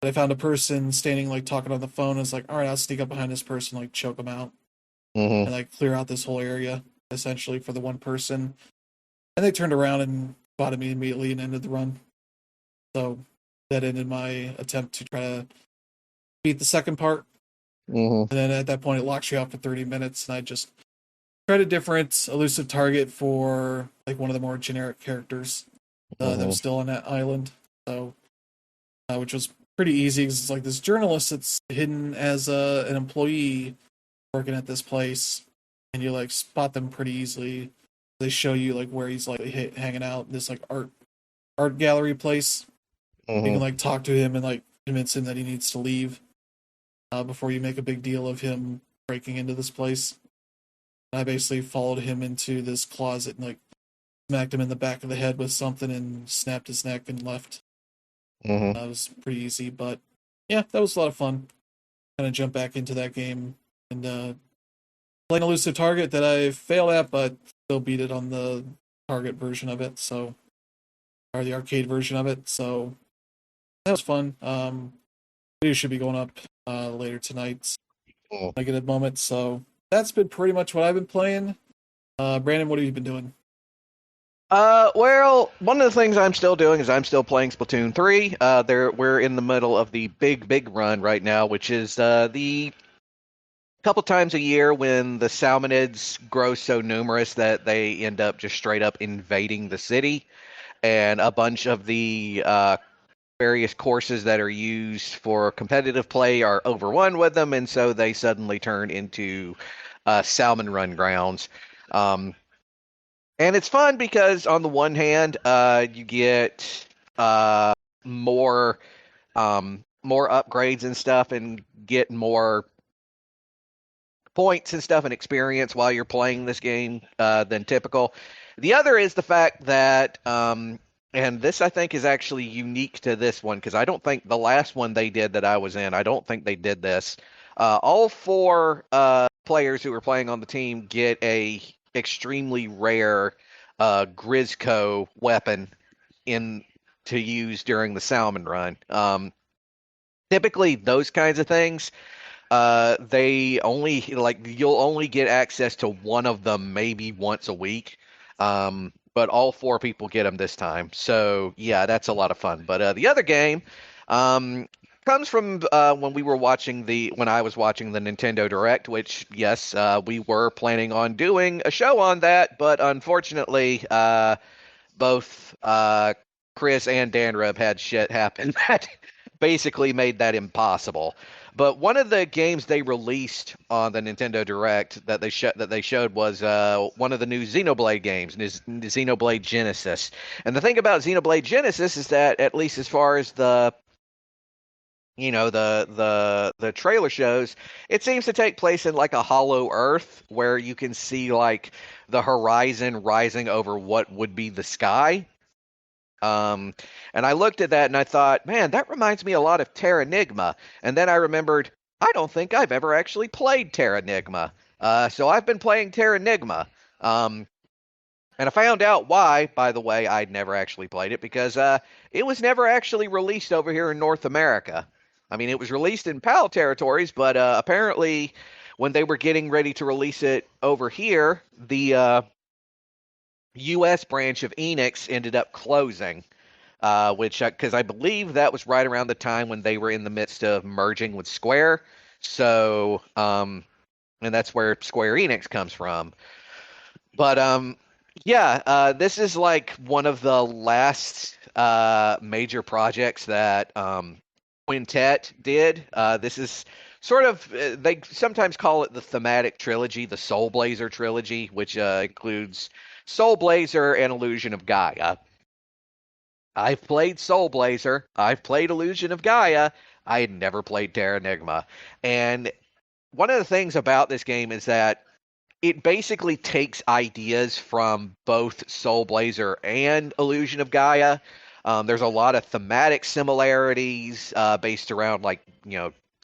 I found a person standing, like, talking on the phone. I was like, all right, I'll sneak up behind this person, like, choke them out, and, like, clear out this whole area, essentially, for the one person. And they turned around and spotted me immediately and ended the run. So that ended my attempt to try to beat the second part. And then at that point, it locks you out for 30 minutes, and I just tried a different elusive target for, like, one of the more generic characters that was still on that island. So, which was pretty easy because it's like this journalist that's hidden as an employee working at this place, and you, like, spot them pretty easily. They show you, like, where he's, like, hanging out in this, like, art gallery place. You can, like, talk to him and, like, convince him that he needs to leave before you make a big deal of him breaking into this place. And I basically followed him into this closet and, like, smacked him in the back of the head with something and snapped his neck and left. That was pretty easy, but yeah, that was a lot of fun. Kind of jump back into that game and playing elusive target that I failed at, but still beat it on the target version of it, so, or the arcade version of it. So that was fun. Video should be going up later tonight. I get a moment. So that's been pretty much what I've been playing. Brandon, what have you been doing? Well, one of the things I'm still doing is I'm still playing Splatoon 3. We're in the middle of the big run right now, which is the couple times a year when the salmonids grow so numerous that they end up just straight up invading the city, and a bunch of the various courses that are used for competitive play are overrun with them, and so they suddenly turn into salmon run grounds. And it's fun because on the one hand, you get more upgrades and stuff, and get more points and stuff and experience while you're playing this game than typical. The other is the fact that, and this I think is actually unique to this one, because I don't think the last one they did that I was in, I don't think they did this. All four players who were playing on the team get a extremely rare Grisco weapon to use during the salmon run. Typically, those kinds of things, they only, like, you'll only get access to one of them maybe once a week. But all four people get them this time. So yeah, that's a lot of fun. But the other game comes from when I was watching the Nintendo Direct, which, yes, we were planning on doing a show on that, but unfortunately, both Chris and Danrub had shit happen that basically made that impossible. But one of the games they released on the Nintendo Direct that they showed was one of the new Xenoblade games, Xenoblade Genesis. And the thing about Xenoblade Genesis is that, at least as far as the trailer shows, it seems to take place in, like, a hollow earth where you can see, like, the horizon rising over what would be the sky. And I looked at that and I thought, man, that reminds me a lot of Terranigma. And then I remembered, I don't think I've ever actually played Terranigma. So I've been playing Terranigma. And I found out why, by the way, I'd never actually played it, because it was never actually released over here in North America. I mean, it was released in PAL territories, but apparently when they were getting ready to release it over here, the U.S. branch of Enix ended up closing, because I believe that was right around the time when they were in the midst of merging with Square. So, and that's where Square Enix comes from. But Yeah, this is like one of the last major projects that Quintet did. This is sort of, they sometimes call it the thematic trilogy, the Soul Blazer trilogy, which includes Soul Blazer and Illusion of Gaia. I've played Soul Blazer, I've played Illusion of Gaia, I had never played Terra Nigma. And one of the things about this game is that it basically takes ideas from both Soul Blazer and Illusion of Gaia. There's a lot of thematic similarities based around like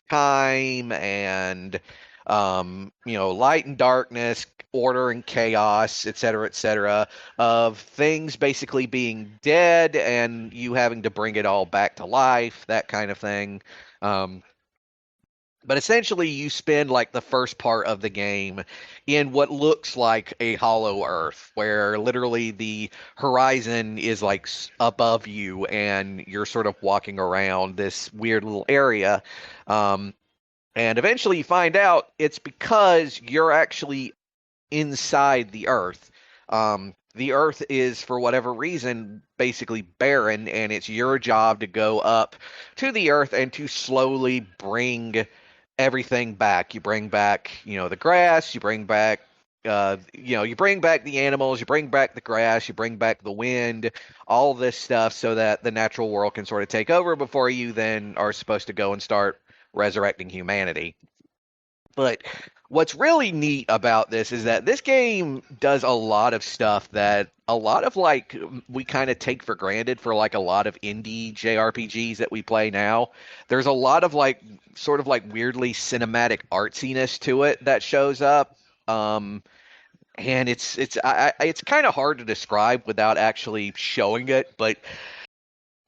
time and light and darkness, order and chaos, etc., etc. Of things basically being dead and you having to bring it all back to life, that kind of thing. Um, but essentially, you spend like the first part of the game in what looks like a hollow earth, where literally the horizon is like above you, and you're sort of walking around this weird little area. Um, and eventually, you find out it's because you're actually inside the earth. The earth is, for whatever reason, basically barren, and it's your job to go up to the earth and to slowly bring everything back. You bring back, the grass, you bring back you bring back the animals, you bring back the grass, you bring back the wind, all this stuff so that the natural world can sort of take over before you then are supposed to go and start resurrecting humanity. But what's really neat about this is that this game does a lot of stuff that a lot of like we kind of take for granted for like a lot of indie JRPGs that we play now. There's a lot of like sort of like weirdly cinematic artsiness to it that shows up. And it's kind of hard to describe without actually showing it, but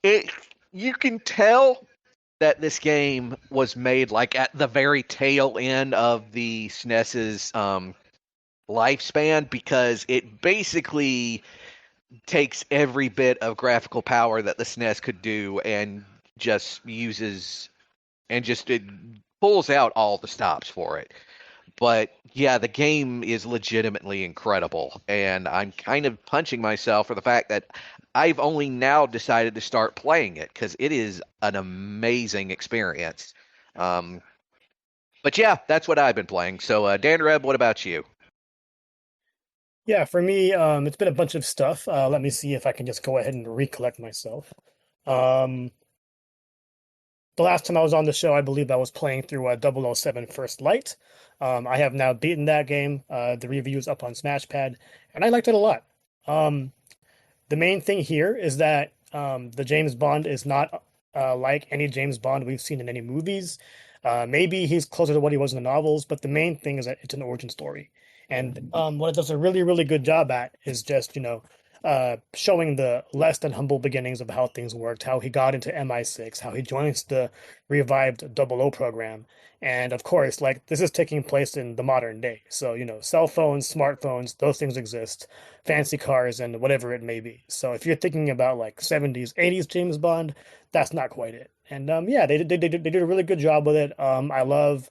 it you can tell that this game was made like at the very tail end of the SNES's lifespan, because it basically takes every bit of graphical power that the SNES could do and just uses and just it pulls out all the stops for it. But yeah, the game is legitimately incredible, and I'm kind of punching myself for the fact that I've only now decided to start playing it because it is an amazing experience. Um, but yeah, that's what I've been playing. So, Dan Reb, what about you? Yeah, for me, it's been a bunch of stuff. Let me see if I can just go ahead and recollect myself. Um, the last time I was on the show, I believe I was playing through 007 First Light. I have now beaten that game. The review's up on SmashPad, and I liked it a lot. Um, the main thing here is that the James Bond is not like any James Bond we've seen in any movies. Maybe he's closer to what he was in the novels, but the main thing is that it's an origin story. And what it does a really, really good job at is just, showing the less than humble beginnings of how things worked, how he got into MI6, how he joins the revived Double O program. And of course, like this is taking place in the modern day. So, cell phones, smartphones, those things exist, fancy cars, and whatever it may be. So if you're thinking about like 70s, 80s James Bond, that's not quite it. And yeah, they did a really good job with it. I love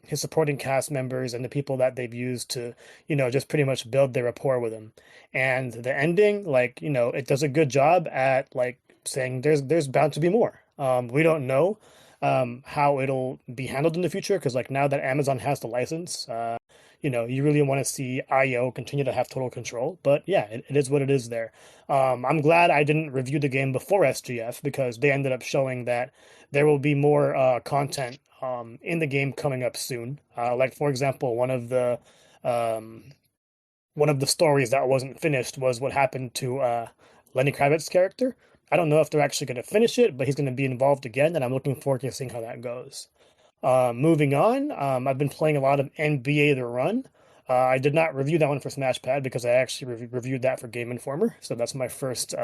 his supporting cast members and the people that they've used to, just pretty much build their rapport with him. And the ending, like, it does a good job at like saying there's bound to be more. We don't know how it'll be handled in the future because like now that Amazon has the license, you really want to see IO continue to have total control. But yeah, it is what it is there. I'm glad I didn't review the game before SGF because they ended up showing that there will be more content in the game coming up soon. Like for example, um, one of the stories that wasn't finished was what happened to Lenny Kravitz's character. I don't know if they're actually going to finish it, but he's going to be involved again, and I'm looking forward to seeing how that goes. Moving on, I've been playing a lot of NBA The Run. I did not review that one for SmashPad because I actually reviewed that for Game Informer. So that's my first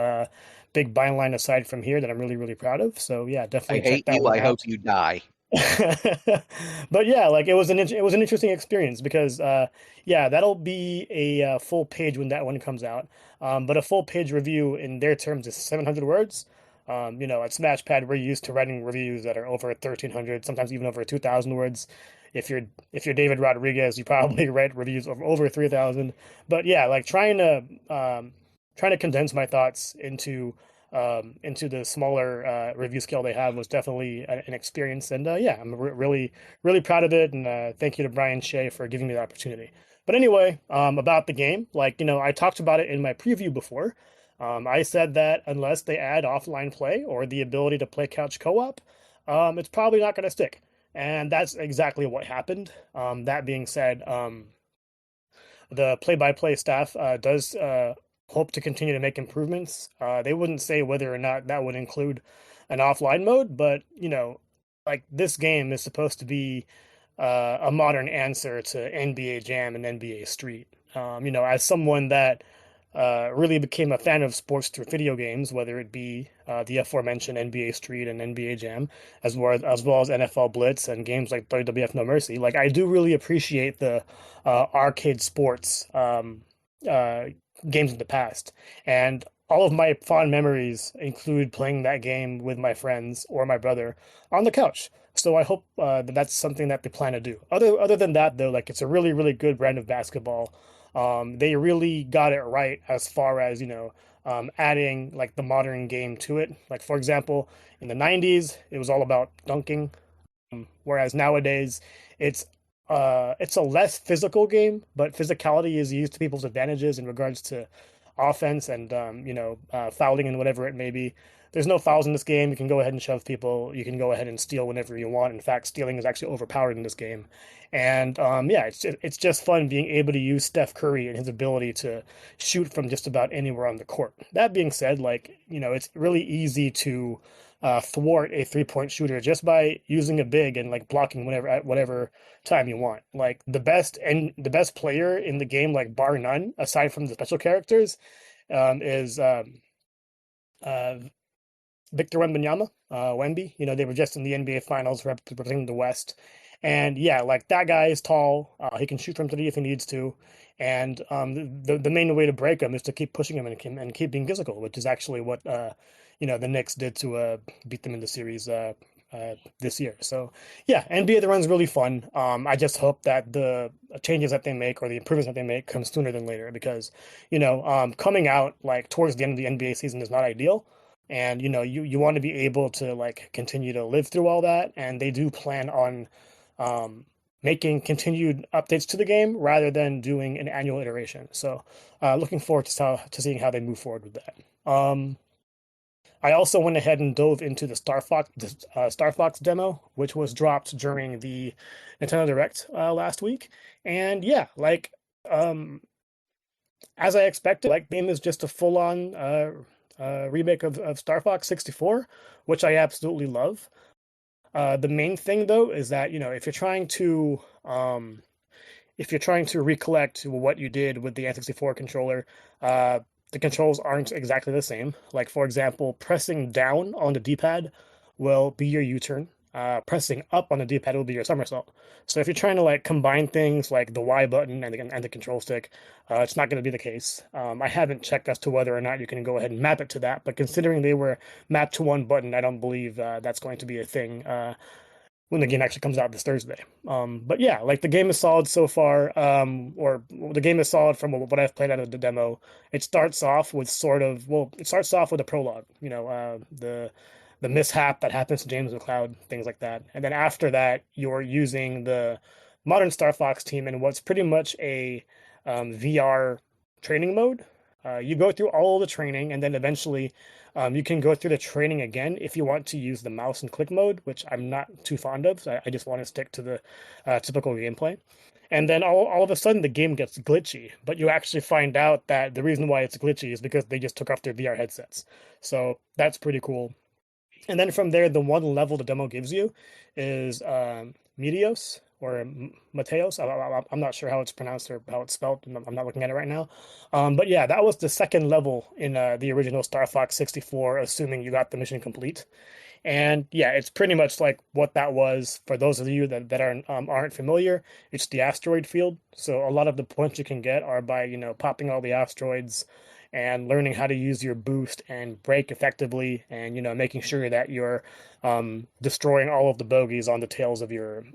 big byline aside from here that I'm really, really proud of. So yeah, I definitely check hate that you. one I hope out. you die. But yeah, like it was an interesting experience because yeah, that'll be a full page when that one comes out. But a full page review in their terms is 700 words. At SmashPad we're used to writing reviews that are over 1,300, sometimes even over 2,000 words. If you're David Rodriguez, you probably read reviews of over 3,000. But yeah, like trying to condense my thoughts into the smaller review scale they have was definitely an experience. And yeah, I'm really really proud of it. And thank you to Brian Shea for giving me the opportunity. But anyway, about the game, like I talked about it in my preview before. I said that unless they add offline play or the ability to play couch co-op, it's probably not going to stick. And that's exactly what happened. That being said, the play-by-play staff does hope to continue to make improvements. They wouldn't say whether or not that would include an offline mode, but like this game is supposed to be a modern answer to NBA Jam and NBA Street. As someone that really became a fan of sports through video games, whether it be the aforementioned NBA Street and NBA Jam, as well as NFL Blitz and games like WWF No Mercy. Like I do really appreciate the arcade sports uh, games in the past, and all of my fond memories include playing that game with my friends or my brother on the couch. So I hope that that's something that they plan to do. Other than that, though, like it's a really really good brand of basketball. They really got it right as far as adding like the modern game to it. Like for example, in the '90s, it was all about dunking, whereas nowadays it's it's a less physical game, but physicality is used to people's advantages in regards to offense and fouling and whatever it may be. There's no fouls in this game. You can go ahead and shove people. You can go ahead and steal whenever you want. In fact, stealing is actually overpowered in this game. And yeah, it's just fun being able to use Steph Curry and his ability to shoot from just about anywhere on the court. That being said, like it's really easy to thwart a 3-point shooter just by using a big and like blocking whenever at whatever time you want. Like the best player in the game, like bar none, aside from the special characters, is uh, Victor Wembanyama, Wemby. They were just in the NBA Finals representing the West, and yeah, like that guy is tall. He can shoot from three if he needs to, and the main way to break him is to keep pushing him and keep being physical, which is actually what the Knicks did to beat them in the series this year. So yeah, NBA The Run's really fun. I just hope that the changes that they make or the improvements that they make come sooner than later because coming out like towards the end of the NBA season is not ideal. And you want to be able to like continue to live through all that, and they do plan on making continued updates to the game rather than doing an annual iteration. So looking forward to seeing how they move forward with that. I also went ahead and dove into the Star Fox demo, which was dropped during the Nintendo Direct last week. And yeah, like as I expected, like game is just a full-on remake of Star Fox 64, which I absolutely love. The main thing though is that if you're trying to recollect what you did with the N64 controller, the controls aren't exactly the same. Like, for example, pressing down on the D-pad will be your U-turn. Pressing up on the D-pad will be your somersault. So if you're trying to like combine things like the Y button and the control stick, it's not going to be the case. I haven't checked as to whether or not you can go ahead and map it to that, but considering they were mapped to one button, I don't believe that's going to be a thing when the game actually comes out this Thursday. But yeah, like the game is solid so far, or the game is solid from what I've played out of the demo. It starts off with it starts off with a prologue, the mishap that happens to James McCloud, things like that. And then after that, you're using the modern Star Fox team in what's pretty much a VR training mode. You go through all the training, and then eventually you can go through the training again if you want to use the mouse and click mode, which I'm not too fond of. So I just want to stick to the typical gameplay. And then all of a sudden the game gets glitchy, but you actually find out that the reason why it's glitchy is because they just took off their VR headsets. So that's pretty cool. And then from there, the one level the demo gives you is Meteos or Mateos. I'm not sure how it's pronounced or how it's spelled. I'm not looking at it right now. But yeah, that was the second level in the original Star Fox 64, assuming you got the mission complete. And yeah, it's pretty much like what that was. For those of you that aren't familiar, it's the asteroid field. So a lot of the points you can get are by popping all the asteroids and learning how to use your boost and brake effectively, and making sure that you're destroying all of the bogeys on the tails of your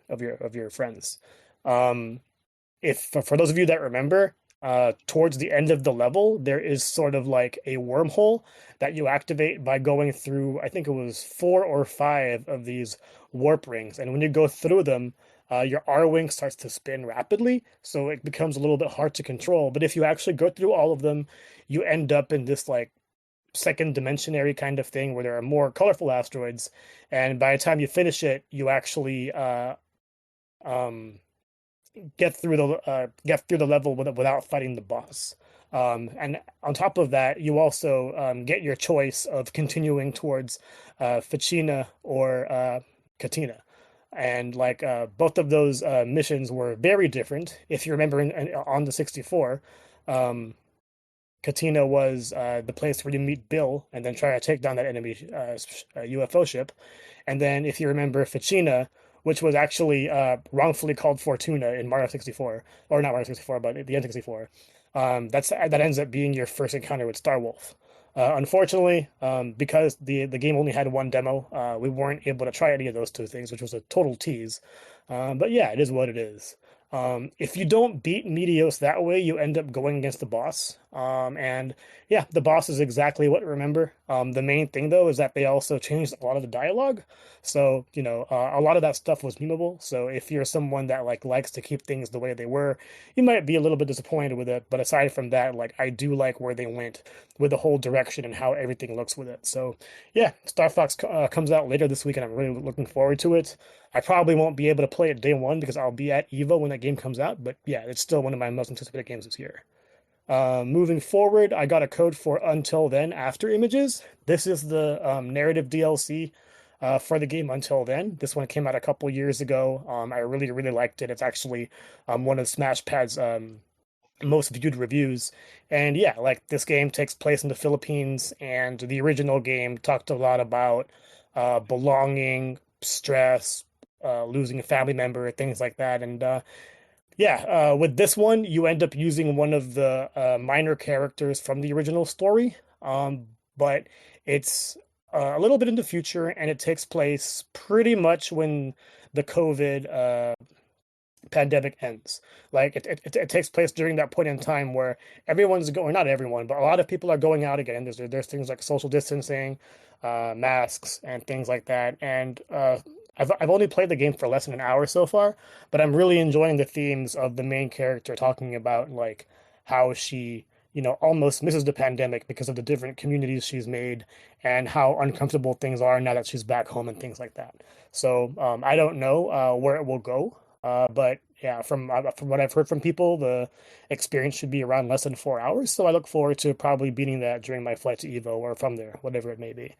of your friends. If for those of you that remember, towards the end of the level, there is sort of like a wormhole that you activate by going through, I think it was 4 or 5 of these warp rings. And when you go through them, your R wing starts to spin rapidly, so it becomes a little bit hard to control. But if you actually go through all of them, you end up in this like second dimensionary kind of thing where there are more colorful asteroids. And by the time you finish it, you actually um, get through the level without fighting the boss. And on top of that, you also get your choice of continuing towards Ficina or Katina. And like both of those missions were very different. If you remember on the 64, Katina was the place where you meet Bill and then try to take down that enemy UFO ship. And then if you remember Ficina, which was actually wrongfully called Fortuna in Mario 64, or not Mario 64, but the N64. That ends up being your first encounter with Starwolf. Unfortunately, because the game only had one demo, we weren't able to try any of those two things, which was a total tease. But yeah, it is what it is. If you don't beat Meteos that way, you end up going against the boss. And yeah, the boss is exactly what you remember. The main thing though is that they also changed a lot of the dialogue. So, a lot of that stuff was memeable. So if you're someone that like likes to keep things the way they were, you might be a little bit disappointed with it. But aside from that, like I do like where they went with the whole direction and how everything looks with it. So yeah, Star Fox comes out later this week and I'm really looking forward to it. I probably won't be able to play it day one because I'll be at EVO when that game comes out. But yeah, it's still one of my most anticipated games this year. Moving forward, I got a code for Until Then After Images. This is the narrative DLC for the game Until Then. This one came out a couple years ago. I really, really liked it. It's actually one of SmashPad's most viewed reviews. And yeah, like this game takes place in the Philippines, and the original game talked a lot about belonging, stress, losing a family member, things like that. And yeah, with this one, you end up using one of the minor characters from the original story, but it's a little bit in the future, and it takes place pretty much when the COVID pandemic ends. Like it takes place during that point in time where everyone's going, not everyone, but a lot of people are going out again. There's things like social distancing, masks, and things like that. And I've only played the game for less than an hour so far, but I'm really enjoying the themes of the main character talking about like how she, almost misses the pandemic because of the different communities she's made and how uncomfortable things are now that she's back home and things like that. So I don't know where it will go, but yeah, from what I've heard from people, the experience should be around less than 4 hours. So I look forward to probably beating that during my flight to Evo or from there, whatever it may be.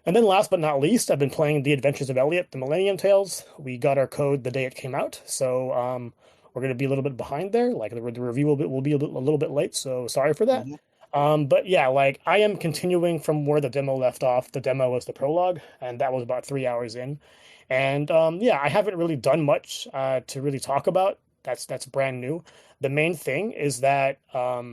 And then last but not least, I've been playing The Adventures of Elliot, the Millennium Tales. We got our code the day it came out, so we're going to be a little bit behind there. Like the review will be a little bit late, so sorry for that. But yeah, like I am continuing from where the demo left off. The demo was the prologue, and that was about 3 hours in. And yeah, I haven't really done much to really talk about. That's brand new. The main thing is that not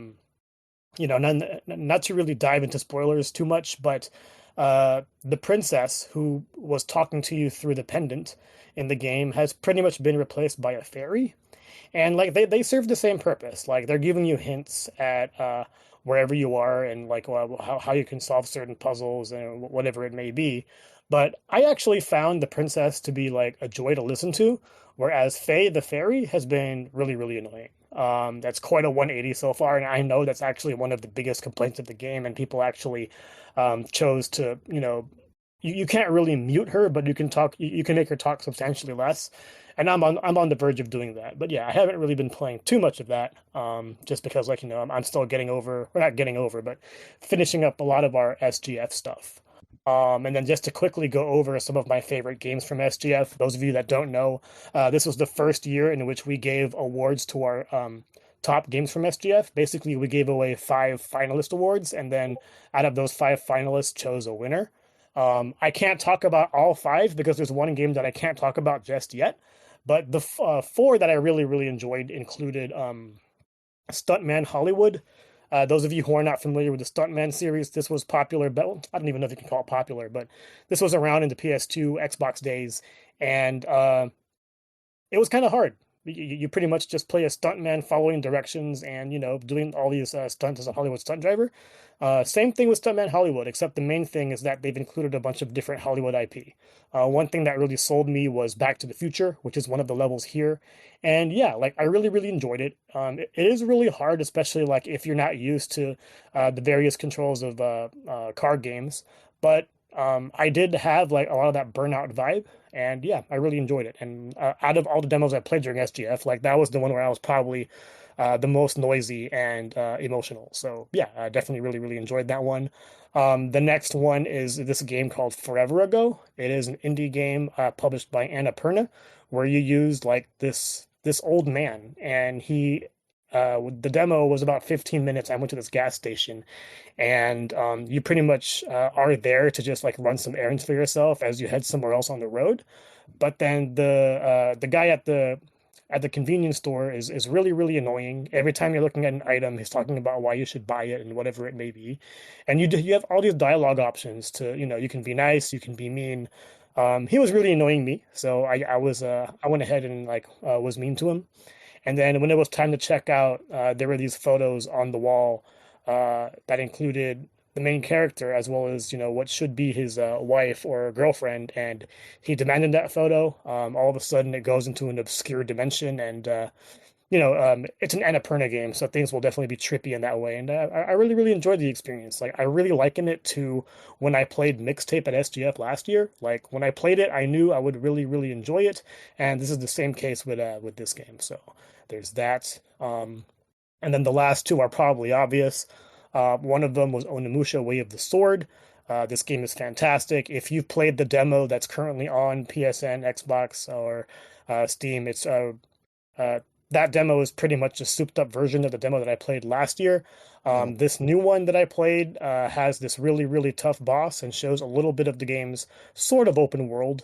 to really dive into spoilers too much, but the princess who was talking to you through the pendant in the game has pretty much been replaced by a fairy. And like they serve the same purpose. Like they're giving you hints at wherever you are and like how you can solve certain puzzles and whatever it may be. But I actually found the princess to be like a joy to listen to, whereas Faye the fairy has been really, really annoying. That's quite a 180 so far, and I know that's actually one of the biggest complaints of the game, and people actually chose to, you can't really mute her, but you can talk, you can make her talk substantially less. And I'm on the verge of doing that. But yeah, I haven't really been playing too much of that, just because like, I'm still getting over, or not getting over, but finishing up a lot of our SGF stuff. And then just to quickly go over some of my favorite games from SGF, those of you that don't know, this was the first year in which we gave awards to our top games from SGF. Basically, we gave away 5 finalist awards, and then out of those 5 finalists, chose a winner. I can't talk about all 5 because there's one game that I can't talk about just yet. But the 4 that I really, really enjoyed included Stuntman Hollywood. Those of you who are not familiar with the Stuntman series, this was popular, but I don't even know if you can call it popular, but this was around in the PS2, Xbox days, and it was kind of hard. You pretty much just play a stuntman following directions and, doing all these stunts as a Hollywood stunt driver. Same thing with Stuntman Hollywood, except the main thing is that they've included a bunch of different Hollywood IP. One thing that really sold me was Back to the Future, which is one of the levels here. And yeah, like I really, really enjoyed it. It is really hard, especially like if you're not used to the various controls of car games. But I did have like a lot of that burnout vibe, and yeah, I really enjoyed it. And out of all the demos I played during SGF, like that was the one where I was probably the most noisy and emotional. So yeah, I definitely really, really enjoyed that one. The next one is this game called Forever Ago. It is an indie game published by Annapurna, where you use like this old man, and the demo was about 15 minutes. I went to this gas station, and you pretty much are there to just like run some errands for yourself as you head somewhere else on the road. But then the guy at the convenience store is really, really annoying. Every time you're looking at an item, he's talking about why you should buy it and whatever it may be. And you have all these dialogue options to, you can be nice, you can be mean. He was really annoying me, so I went ahead and like was mean to him. And then when it was time to check out, there were these photos on the wall that included the main character as well as what should be his wife or girlfriend, and he demanded that photo. All of a sudden, it goes into an obscure dimension, and it's an Annapurna game, so things will definitely be trippy in that way. And I really, really enjoyed the experience. Like I really liken it to when I played Mixtape at SGF last year. Like when I played it, I knew I would really, really enjoy it, and this is the same case with this game. So there's that. And then the last two are probably obvious. One of them was Onimusha Way of the Sword. This game is fantastic. If you've played the demo that's currently on PSN, Xbox, or Steam, it's that demo is pretty much a souped up version of the demo that I played last year. This new one that I played has this really, really tough boss and shows a little bit of the game's sort of open world.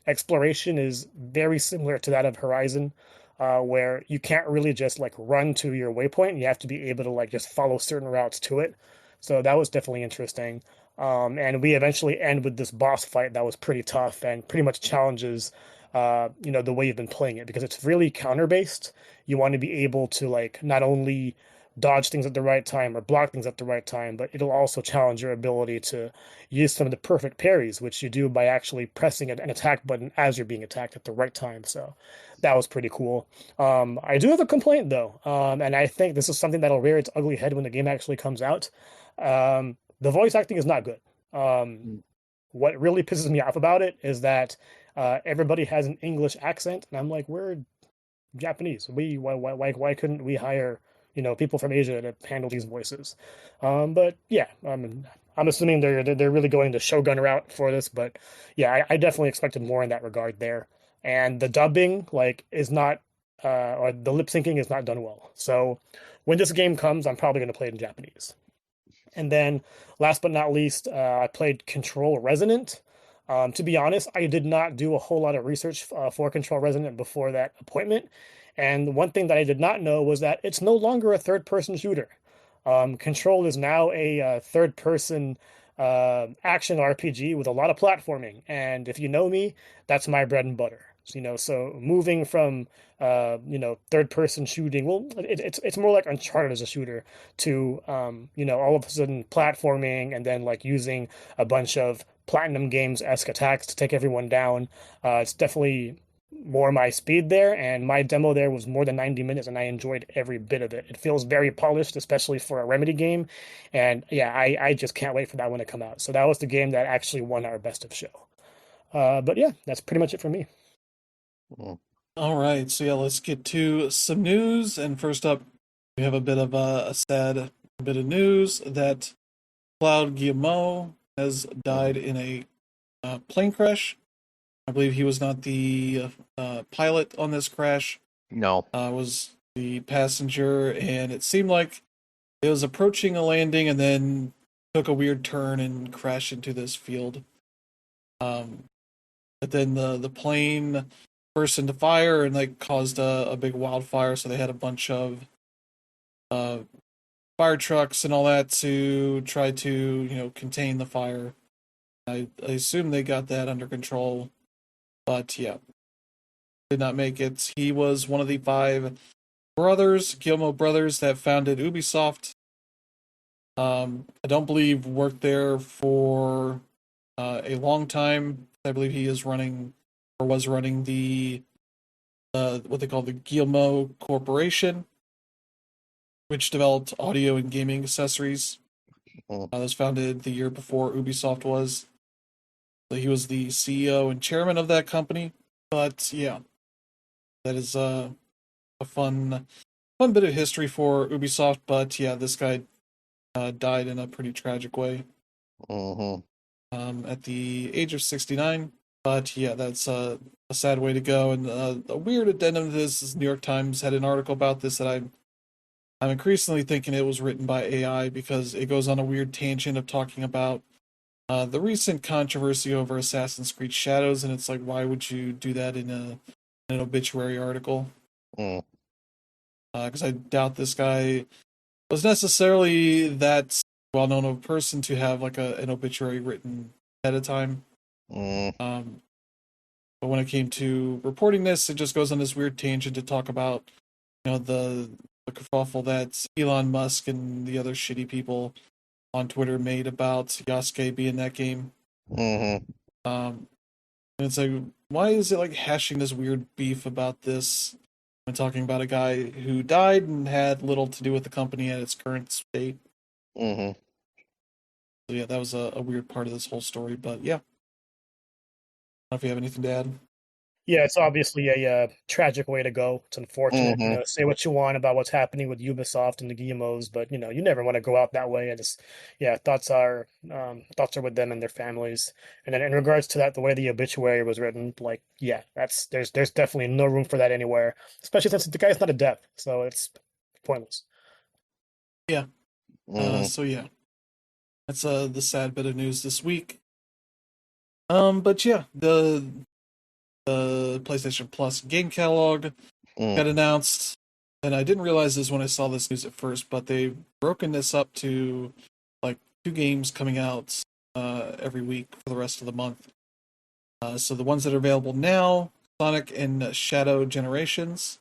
Exploration is very similar to that of Horizon, where you can't really just like run to your waypoint. You have to be able to like just follow certain routes to it. So that was definitely interesting. And we eventually end with this boss fight that was pretty tough and pretty much challenges the way you've been playing it, because it's really counter based. You want to be able to like not only dodge things at the right time or block things at the right time, but it'll also challenge your ability to use some of the perfect parries, which you do by actually pressing an attack button as you're being attacked at the right time. So that was pretty cool. I do have a complaint though, and I think this is something that'll rear its ugly head when the game actually comes out. The voice acting is not good. What really pisses me off about it is that everybody has an English accent, and I'm like, we're Japanese. Why couldn't we hire people from Asia to handle these voices? But yeah, I'm assuming they're really going the Shogun route for this. But yeah, I definitely expected more in that regard there. And the dubbing is not, or the lip syncing is not done well. So when this game comes, I'm probably going to play it in Japanese. And then last but not least, I played Control Resonant. To be honest, I did not do a whole lot of research for Control Resonant before that appointment. And one thing that I did not know was that it's no longer a third-person shooter. Control is now a third-person action RPG with a lot of platforming. And if you know me, that's my bread and butter. So moving from third-person shooting, well, it's more like Uncharted as a shooter to all of a sudden platforming and then like using a bunch of Platinum Games-esque attacks to take everyone down. It's definitely more my speed there, and my demo there was more than 90 minutes, and I enjoyed every bit of it. It feels very polished, especially for a Remedy game, and yeah, I just can't wait for that one to come out. So that was the game that actually won our Best of Show. But yeah, that's pretty much it for me. All right, so yeah, let's get to some news. And first up, we have a bit of a sad bit of news that Claude Guillemot has died in a plane crash. I believe he was not the pilot on this crash. No. Was the passenger, and it seemed like it was approaching a landing and then took a weird turn and crashed into this field. But then the plane burst into fire and like caused a big wildfire, so they had a bunch of fire trucks and all that to try to contain the fire. I assume they got that under control, but yeah, did not make it. He was one of the 5 brothers, Guillemot brothers, that founded Ubisoft. I don't believe worked there for a long time. I believe he is running or was running the what they call the Guillemot Corporation, which developed audio and gaming accessories. That was founded the year before Ubisoft was. So he was the CEO and chairman of that company. But yeah, that is a fun bit of history for Ubisoft. But yeah, this guy died in a pretty tragic way at the age of 69. But yeah, that's a sad way to go. And a weird addendum to this is New York Times had an article about this that I'm increasingly thinking it was written by AI because it goes on a weird tangent of talking about the recent controversy over Assassin's Creed Shadows, and it's like, why would you do that in an obituary article? Because I doubt this guy was necessarily that well known of a person to have like an obituary written ahead of time. But when it came to reporting this, it just goes on this weird tangent to talk about, the kerfuffle that Elon Musk and the other shitty people on Twitter made about Yasuke being that game. And it's like, why is it like hashing this weird beef about this when talking about a guy who died and had little to do with the company at its current state? So yeah, that was a weird part of this whole story, but yeah. I don't know if you have anything to add. Yeah, it's obviously a tragic way to go. It's unfortunate. Say what you want about what's happening with Ubisoft and the Guillemets, but you never want to go out that way. And just thoughts are with them and their families. And then in regards to that, the way the obituary was written, like there's definitely no room for that anywhere, especially since the guy's not a death, so it's pointless. Yeah. So yeah, that's the sad bit of news this week. But yeah, the PlayStation Plus game catalog got announced, and I didn't realize this when I saw this news at first, but they've broken this up to like 2 games coming out every week for the rest of the month. So the ones that are available now, Sonic and Shadow Generations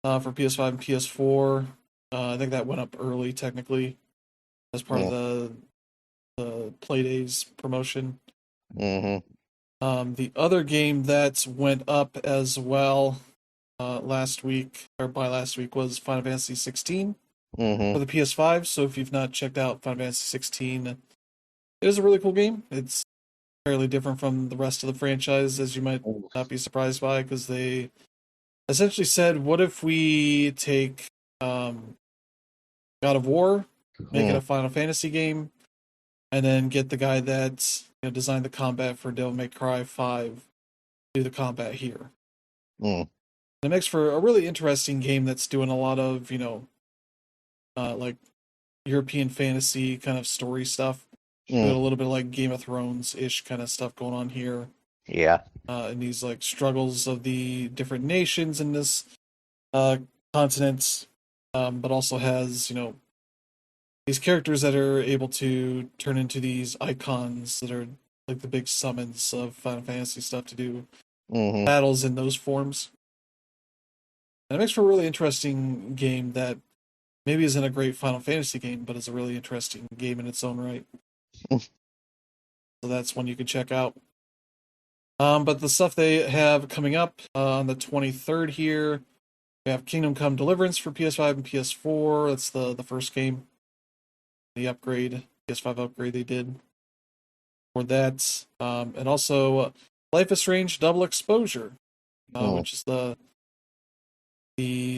for PS5 and PS4. I think that went up early technically as part of the Playdays promotion. The other game that went up as well last week was Final Fantasy 16 for the PS5. So if you've not checked out Final Fantasy 16, it is a really cool game. It's fairly different from the rest of the franchise, as you might not be surprised by, because they essentially said, what if we take God of War, make it a Final Fantasy game, and then get the guy that designed the combat for Devil May Cry 5 do the combat here. It makes for a really interesting game that's doing a lot of like European fantasy kind of story stuff. Doing a little bit of like Game of Thrones ish kind of stuff going on here. Yeah. And these like struggles of the different nations in this continent, but also has these characters that are able to turn into these icons that are like the big summons of Final Fantasy stuff to do battles in those forms. And it makes for a really interesting game that maybe isn't a great Final Fantasy game, but is a really interesting game in its own right. So that's one you can check out. But the stuff they have coming up on the 23rd here, we have Kingdom Come Deliverance for PS5 and PS4. That's the first game. The upgrade, PS5 upgrade they did for that. And also Life is Strange Double Exposure, which is the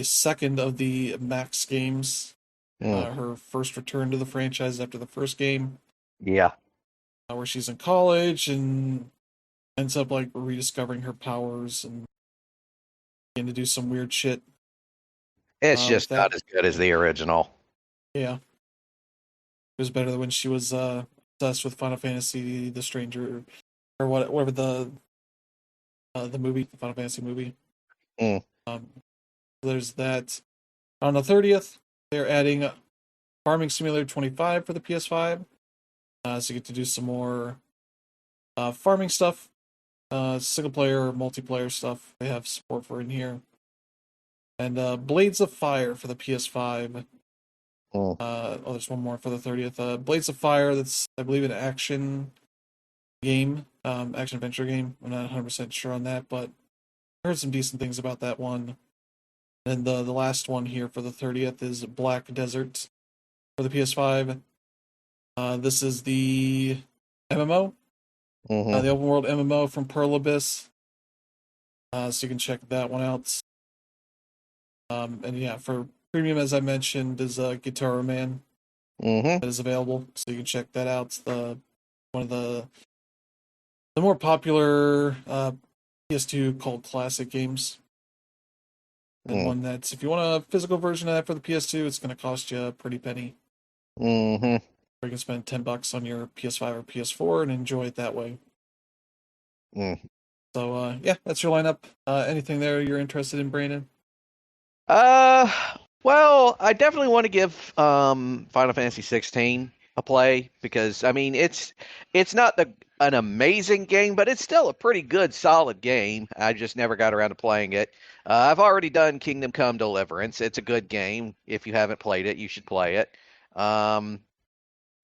second of the Max games. Her first return to the franchise after the first game. Yeah. Where she's in college and ends up like rediscovering her powers and getting to do some weird shit. It's just not as good as the original. Yeah. It was better than when she was obsessed with Final Fantasy, The Stranger, or whatever the movie, the Final Fantasy movie. There's that. On the 30th, they're adding Farming Simulator 25 for the PS5. So you get to do some more farming stuff. single player or multiplayer stuff they have support for in here. And Blades of Fire for the PS5. There's one more for the 30th. Blades of Fire, that's, I believe, an action game, action adventure game. I'm not 100% sure on that, but I heard some decent things about that one. And the last one here for the 30th is Black Desert for the PS5. This is the MMO, the open world MMO from Pearl Abyss. So you can check that one out. And yeah, for premium, as I mentioned, is Guitar Man that is available, so you can check that out. One of the more popular PS2 cult classic games, and one that's, if you want a physical version of that for the PS2, it's going to cost you a pretty penny. Or you can spend $10 on your PS5 or PS4 and enjoy it that way. So yeah, that's your lineup. Anything there you're interested in, Brandon? Well, I definitely want to give Final Fantasy 16 a play, because I mean it's not an amazing game, but it's still a pretty good, solid game. I just never got around to playing it. I've already done Kingdom Come Deliverance. It's a good game. If you haven't played it, you should play it.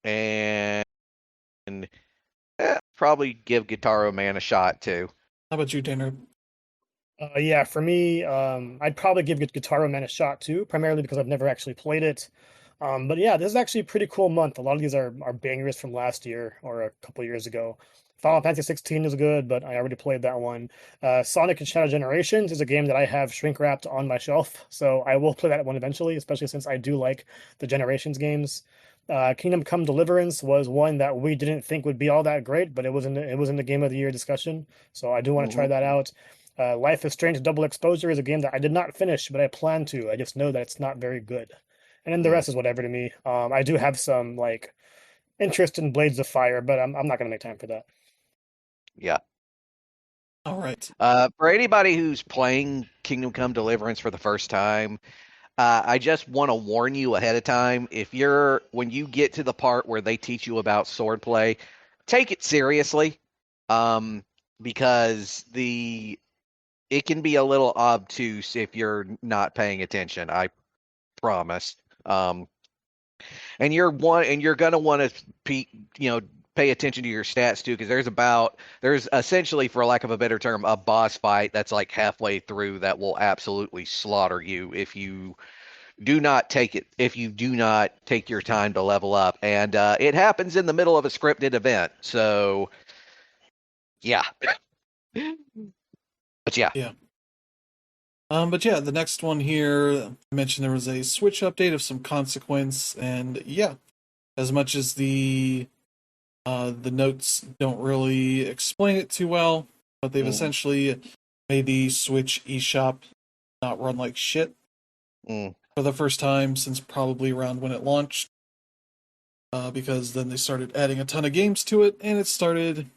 And probably give Guitar Man a shot too. How about you, Tanner? Yeah, for me, I'd probably give Guitar Man a shot too, primarily because I've never actually played it. But yeah, this is actually a pretty cool month. A lot of these are bangers from last year or a couple years ago. Final Fantasy 16 is good, but I already played that one. Sonic and Shadow Generations is a game that I have shrink wrapped on my shelf, so I will play that one eventually, especially since I do like the Generations games. Kingdom Come Deliverance was one that we didn't think would be all that great, but it was in the Game of the Year discussion, so I do want to try that out. Life is Strange Double Exposure is a game that I did not finish, but I plan to. I just know that it's not very good. And then the rest is whatever to me. I do have some like interest in Blades of Fire, but I'm not gonna make time for that. Yeah. All right. For anybody who's playing Kingdom Come Deliverance for the first time, I just want to warn you ahead of time. When you get to the part where they teach you about swordplay, take it seriously, because it can be a little obtuse if you're not paying attention. I promise. And you're gonna want to pay attention to your stats too, because there's essentially, for lack of a better term, a boss fight that's like halfway through that will absolutely slaughter you if you do not take your time to level up, and it happens in the middle of a scripted event. So yeah. But yeah. Yeah. But yeah, the next one here, I mentioned there was a Switch update of some consequence, and yeah, as much as the notes don't really explain it too well, but they've essentially made the Switch eShop not run like shit for the first time since probably around when it launched, because then they started adding a ton of games to it, and it started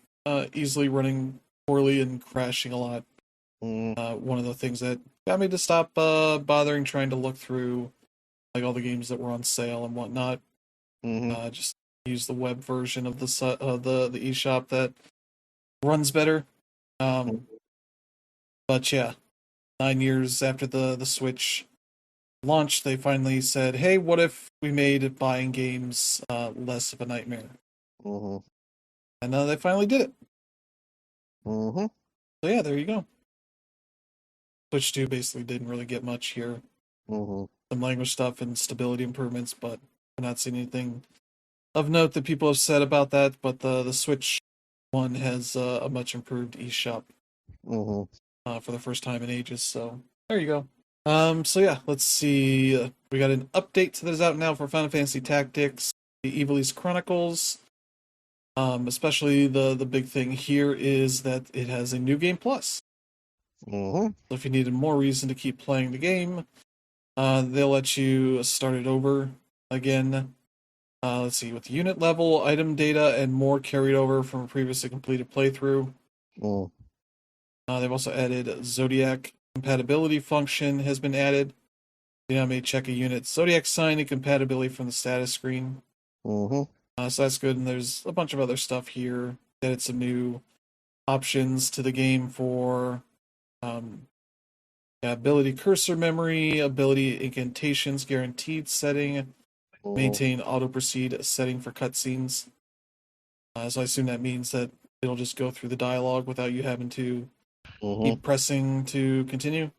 easily running poorly and crashing a lot. One of the things that got me to stop bothering trying to look through like all the games that were on sale and whatnot. Just use the web version of the eShop that runs better. But yeah, 9 years after the Switch launch, they finally said, "Hey, what if we made buying games less of a nightmare?" And they finally did it. So yeah, there you go. Switch 2 basically didn't really get much here. Some language stuff and stability improvements, but we're not seeing anything of note that people have said about that. But the Switch 1 has a much improved eShop for the first time in ages. So there you go. So yeah, let's see. We got an update that is out now for Final Fantasy Tactics, the Ivalice Chronicles. Especially the big thing here is that it has a new game plus. So if you needed more reason to keep playing the game, they'll let you start it over again. Let's see, with unit level, item data, and more carried over from a previously completed playthrough. They've also added Zodiac compatibility function has been added. You now may check a unit's Zodiac sign and compatibility from the status screen. So that's good, and there's a bunch of other stuff here. Added some new options to the game for ability cursor memory, ability incantations guaranteed setting, maintain auto proceed setting for cutscenes. So I assume that means that it'll just go through the dialogue without you having to keep pressing to continue.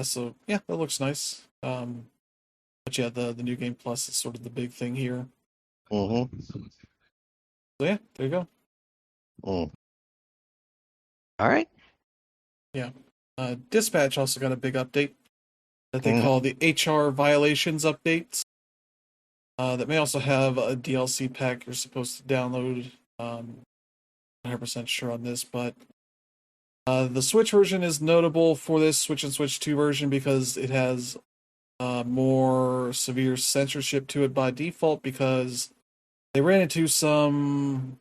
So yeah, that looks nice. But yeah, the New Game Plus is sort of the big thing here. So yeah, there you go. All right. Yeah. Dispatch also got a big update that they call the HR violations updates. That may also have a DLC pack you're supposed to download. 100% sure on this, but the Switch version is notable for this Switch and Switch 2 version because it has more severe censorship to it by default because they ran into some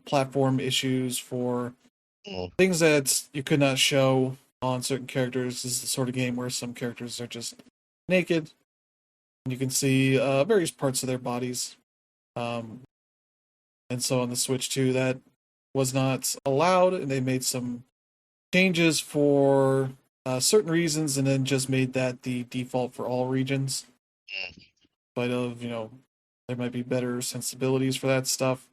platform issues for things that you could not show on certain characters. This is the sort of game where some characters are just naked and you can see various parts of their bodies. And so on the Switch 2, that was not allowed, and they made some changes for certain reasons, and then just made that the default for all regions. But there might be better sensibilities for that stuff.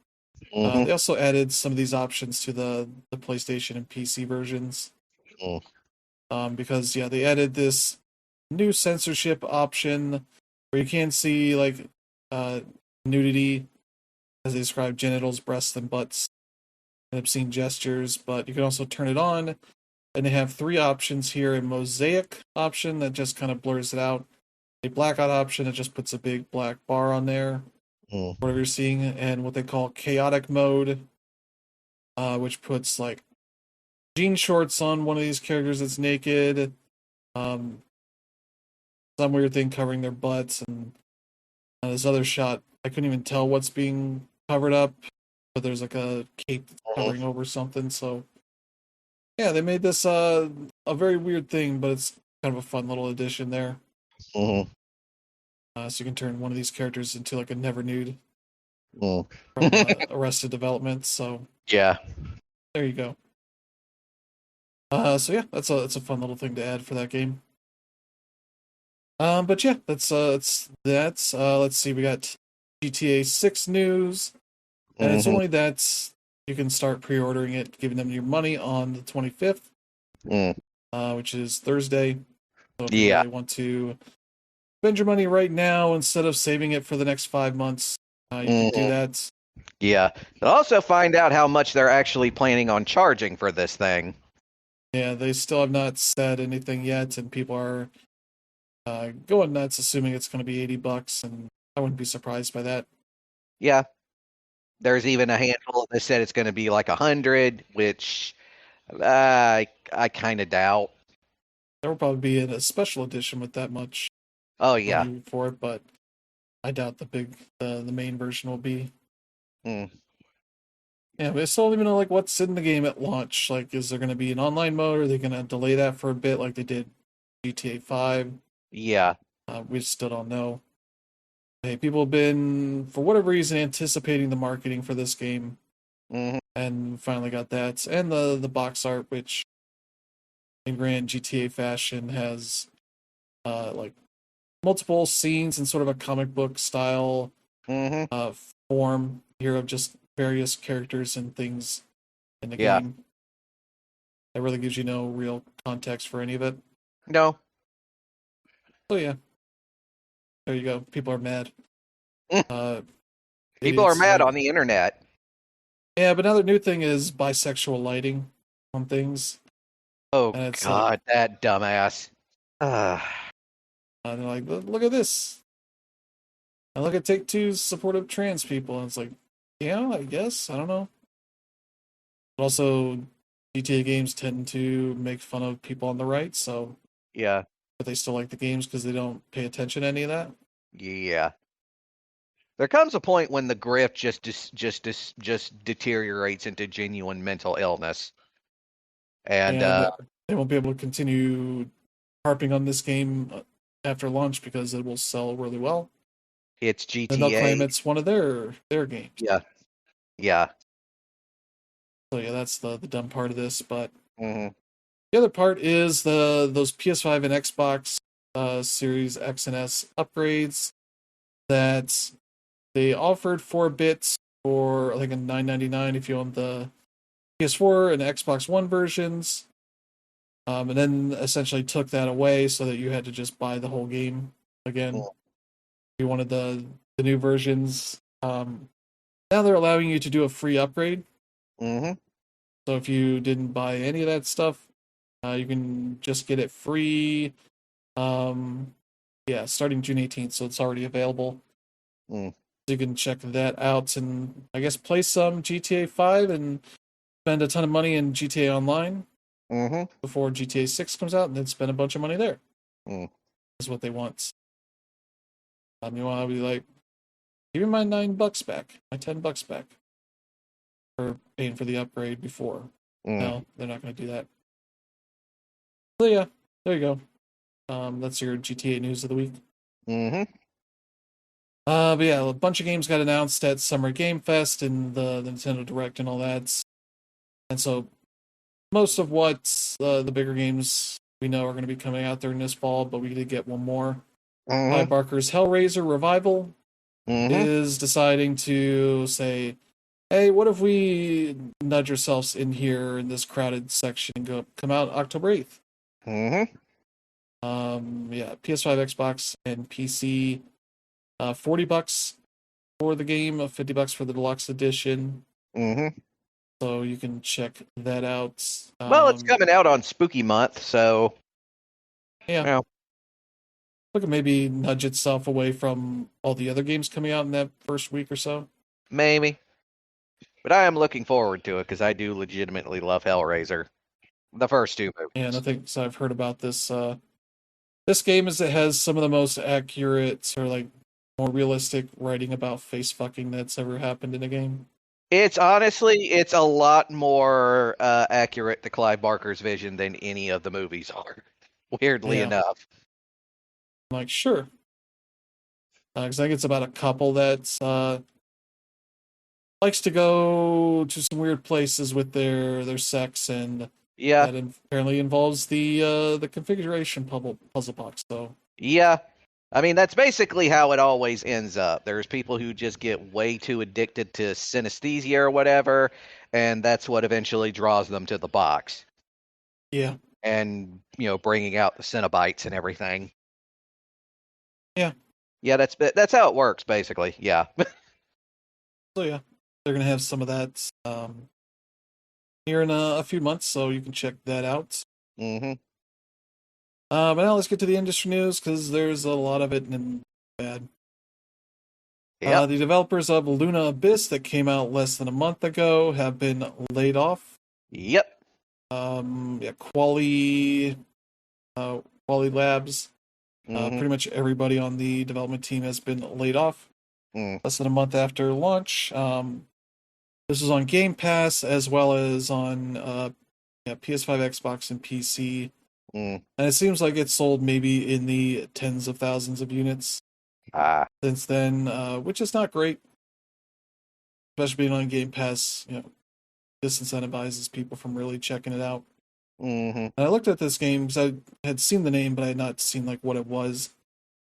They also added some of these options to the PlayStation and PC versions. Because they added this new censorship option where you can see like nudity, as they describe genitals, breasts, and butts, and obscene gestures, but you can also turn it on. And they have 3 options here: a mosaic option that just kind of blurs it out, a blackout option that just puts a big black bar on there, whatever you're seeing, and what they call chaotic mode, which puts like jean shorts on one of these characters that's naked, some weird thing covering their butts, and this other shot, I couldn't even tell what's being covered up, but there's like a cape that's covering over something. So yeah, they made this a very weird thing, but it's kind of a fun little addition there. So you can turn one of these characters into like a never nude from Arrested Development. So yeah, there you go. So yeah, that's a fun little thing to add for that game. But yeah, that's let's see, we got GTA 6 news, and it's only that you can start pre-ordering it, giving them your money on the 25th, which is Thursday. So if you really want to spend your money right now instead of saving it for the next 5 months, you can do that. Yeah, but also find out how much they're actually planning on charging for this thing. Yeah, they still have not said anything yet, and people are going nuts, assuming it's going to be $80, and I wouldn't be surprised by that. Yeah, there's even a handful that said it's going to be like 100, which I kind of doubt. There will probably be a special edition with that much. Oh yeah, for it, but I doubt the main version will be. Yeah, but I still don't even know like what's in the game at launch. Like, is there going to be an online mode? Or are they going to delay that for a bit, like they did GTA 5? Yeah, we still don't know. Hey, people have been, for whatever reason, anticipating the marketing for this game, and finally got that, and the box art, which in grand GTA fashion has like multiple scenes in sort of a comic book style form here of just various characters and things in the game. That really gives you no real context for any of it. No. So yeah, there you go. People are mad. People are mad on the internet. Yeah, but another new thing is bisexual lighting on things. Oh God, that dumbass. And they're like, look at this. And look at Take-Two's support of trans people. And it's like, yeah, I guess. I don't know. But also, GTA games tend to make fun of people on the right, so yeah. But they still like the games because they don't pay attention to any of that. Yeah. There comes a point when the grift just deteriorates into genuine mental illness, and they won't be able to continue harping on this game after launch because it will sell really well. It's GTA. And they'll claim it's one of their games. Yeah. So yeah, that's the dumb part of this. But Mm-hmm. the other part is those PS5 and Xbox Series X and S upgrades that they offered for a bit for I think a $9.99 if you own the PS4 and Xbox One versions, and then essentially took that away so that you had to just buy the whole game again. If you wanted the new versions. Now they're allowing you to do a free upgrade. Mm-hmm. So if you didn't buy any of that stuff, you can just get it free. Yeah, starting June 18th, so it's already available. Mm. So you can check that out and I guess play some GTA 5 and spend a ton of money in GTA Online Mm-hmm. before GTA 6 comes out, and then spend a bunch of money there. Mm. Is what they want. You want to be like, give me my $9 back, my $10 back for paying for the upgrade before. Mm. No, they're not going to do that. So yeah, there you go. That's your GTA news of the week. Mm-hmm. But yeah, a bunch of games got announced at Summer Game Fest and the Nintendo Direct and all that. And so most of what the bigger games we know are going to be coming out during this fall, but we did get one more. Clive Mm-hmm. Barker's Hellraiser Revival Mm-hmm. is deciding to say, hey, what if we nudge ourselves in here in this crowded section and come out October 8th? Mm-hmm. Yeah, PS5, Xbox, and PC. $40 for the game, $50 for the deluxe edition. Mm-hmm. So you can check that out. Well, it's coming out on Spooky Month, so Yeah. Look at maybe nudge itself away from all the other games coming out in that first week or so. maybe. But I am looking forward to it because I do legitimately love Hellraiser, the first two movies. And I think so I've heard about this. This game is it has some of the most accurate or like more realistic writing about face fucking that's ever happened in a game. It's a lot more accurate to Clive Barker's vision than any of the movies are. Weirdly Yeah. enough. I'm like, sure. Because I think it's about a couple that likes to go to some weird places with their sex, and Yeah. that apparently involves the configuration puzzle box. So Yeah. I mean, that's basically how it always ends up. There's people who just get way too addicted to synesthesia or whatever, and that's what eventually draws them to the box. yeah, And, bringing out the Cenobites and everything. Yeah. Yeah, that's how it works, basically. Yeah. so yeah, they're gonna have some of that here in a few months, so you can check that out. Mm-hmm. But now let's get to the industry news because there's a lot of it and bad. Yep. The developers of Luna Abyss that came out less than a month ago have been laid off. Yep. Yeah, Quali Labs. Mm-hmm. Pretty much everybody on the development team has been laid off less than a month after launch. This is on Game Pass as well as on PS5, Xbox, and PC. And it seems like it's sold maybe in the tens of thousands of units since then, which is not great. Especially being on Game Pass, disincentivizes people from really checking it out. Mm-hmm. And I looked at this game because I had seen the name, but I had not seen like what it was.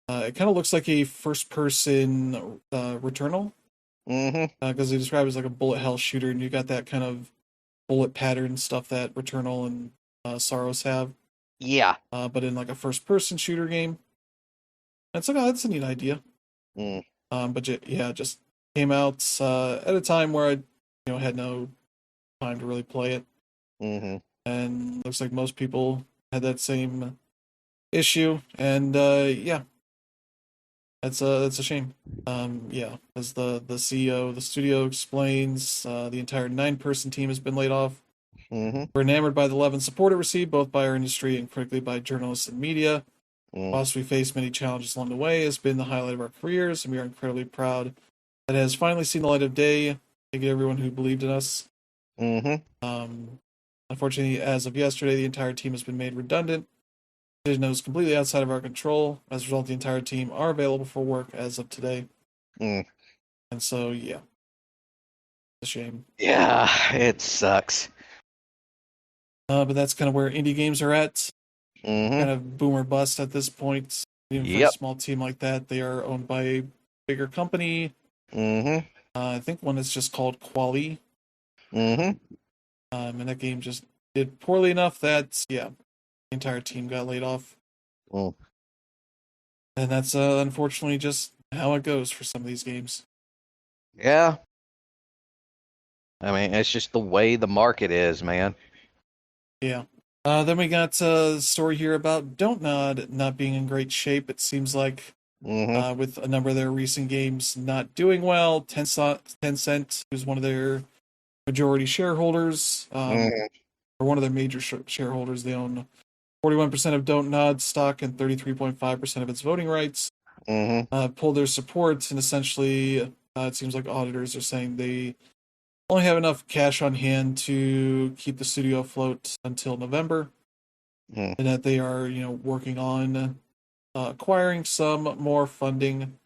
It kind of looks like a first-person Returnal. Because they describe it as like a bullet hell shooter, and you got that kind of bullet pattern stuff that Returnal and Sorrows have. Yeah. But in like a first-person shooter game. And it's like, oh, that's a neat idea. But yeah, just came out at a time where I, had no time to really play it. And looks like most people had that same issue, and yeah, that's a shame. Yeah, as the CEO of the studio explains, the entire 9-person team has been laid off. We're enamored by the love and support it received, both by our industry and critically by journalists and media. Whilst we faced many challenges along the way, it's been the highlight of our careers, and we are incredibly proud that it has finally seen the light of day. Thank you to everyone who believed in us. Unfortunately, as of yesterday, the entire team has been made redundant. The decision was completely outside of our control. As a result, the entire team are available for work as of today. And so, yeah. a shame. Yeah, it sucks. But that's kind of where indie games are at. Mm-hmm. Kind of boom or bust at this point. Even for a Yep. small team like that, they are owned by a bigger company. Mm-hmm. I think one is just called Quali. Mm-hmm. And that game just did poorly enough that, yeah, the entire team got laid off. Mm. And that's unfortunately just how it goes for some of these games. Yeah. I mean, it's just the way the market is, man. Yeah. Then we got a story here about Don't Nod not being in great shape. It seems like Mm-hmm. with a number of their recent games not doing well. Tencent, who's one of their majority shareholders, Mm-hmm. or one of their major shareholders, they own 41% of Don't Nod stock and 33.5% of its voting rights. Mm-hmm. Pulled their support, and essentially, it seems like auditors are saying they only have enough cash on hand to keep the studio afloat until November, Mm-hmm. and that they are, working on acquiring some more funding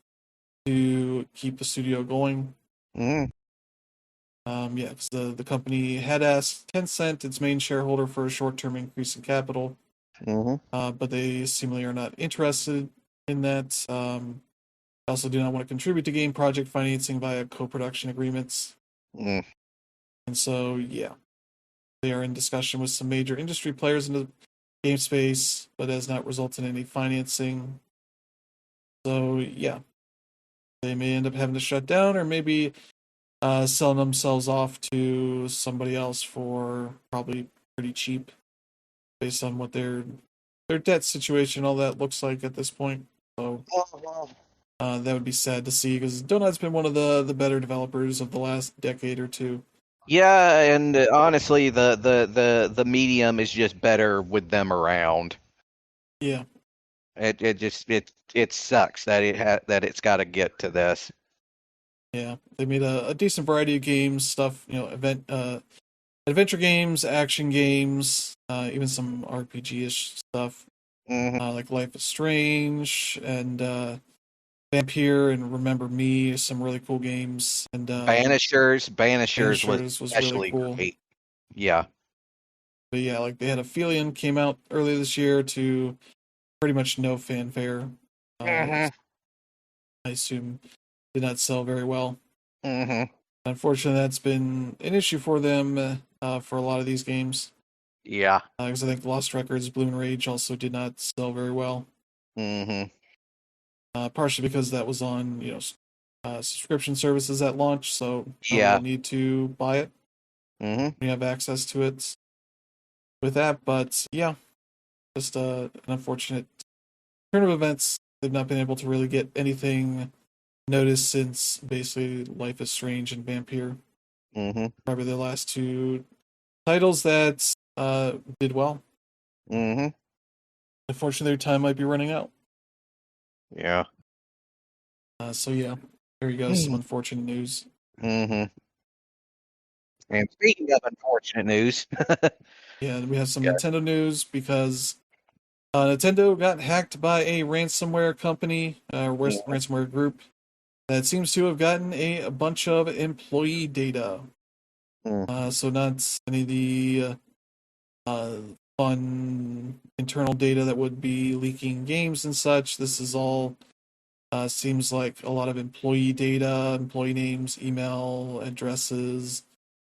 to keep the studio going. Mm-hmm. Yeah, because the company had asked Tencent, its main shareholder, for a short-term increase in capital, but they seemingly are not interested in that. Also do not want to contribute to game project financing via co-production agreements. Mm-hmm. And so, yeah, they are in discussion with some major industry players in the game space, but has not resulted in any financing. So, yeah, they may end up having to shut down or maybe selling themselves off to somebody else for probably pretty cheap based on what their debt situation, all that looks like at this point. So that would be sad to see because Donut's been one of the better developers of the last decade or two. Yeah, and honestly, the medium is just better with them around. Yeah, It sucks that that it's got to get to this. yeah, they made a decent variety of games, stuff, adventure games, action games, even some RPG-ish stuff, Mm-hmm. like Life is Strange and Vampire and Remember Me, some really cool games, and Banishers was Banishers was really especially cool. great. Yeah. But yeah, like they had Aphelion came out earlier this year to pretty much no fanfare. Mm-hmm. I assume did not sell very well. Mm-hmm. Unfortunately, that's been an issue for them for a lot of these games. Yeah. Because I think Lost Records, Blue and Rage also did not sell very well. Mm-hmm. Partially because that was on subscription services at launch, so you don't Yeah. really need to buy it. Mm-hmm. You have access to it with that. But yeah, just an unfortunate turn of events. They've not been able to really get anything noticed since basically Life is Strange and Vampire. Mm-hmm. Probably the last two titles that did well. Mm-hmm. Unfortunately, their time might be running out. Yeah. So yeah, there you go. Some unfortunate news. Mm-hmm. And speaking of unfortunate news, Yeah, we have some yeah. Nintendo news because Nintendo got hacked by a ransomware company, ransomware group that seems to have gotten a bunch of employee data. So not any of the fun internal data that would be leaking games and such. This is all seems like a lot of employee data, employee names, email addresses,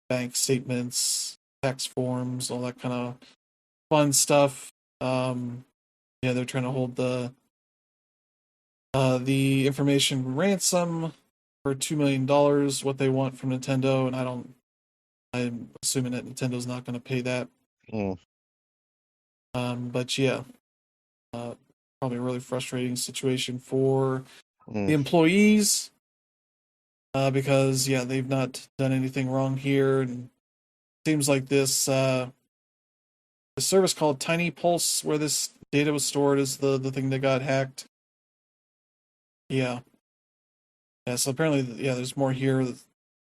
bank statements, tax forms, all that kind of fun stuff. Yeah, they're trying to hold the information ransom for $2 million. What they want from Nintendo, and I'm assuming that Nintendo's not going to pay that. But yeah, probably a really frustrating situation for the employees because yeah, they've not done anything wrong here, and it seems like this the service called Tiny Pulse, where this data was stored, is the thing that got hacked. Yeah, yeah. So apparently, yeah, there's more here.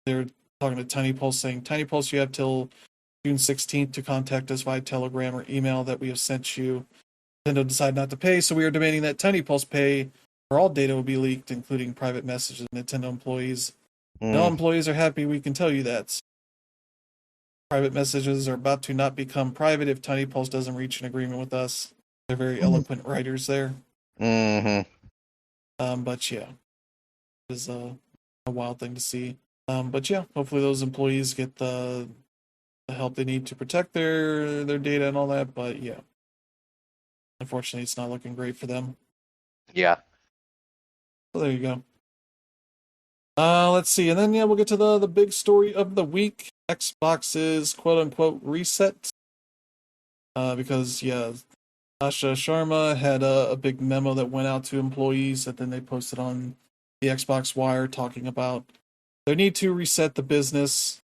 They're talking to Tiny Pulse, saying, "Tiny Pulse, you have till June 16th to contact us via telegram or email that we have sent you. Nintendo decided not to pay, so we are demanding that Tiny Pulse pay, or all data will be leaked, including private messages of Nintendo employees." all employees are happy, we can tell you that. Private messages are about to not become private if Tiny Pulse doesn't reach an agreement with us. They're very eloquent writers there. But yeah, it is a wild thing to see. But yeah, hopefully those employees get the help they need to protect their data and all that. But yeah, unfortunately, it's not looking great for them. Yeah. So there you go. Let's see, and then yeah, we'll get to the big story of the week: Xbox's quote unquote reset. Because yeah, Asha Sharma had a big memo that went out to employees that then they posted on the Xbox Wire talking about their need to reset the business,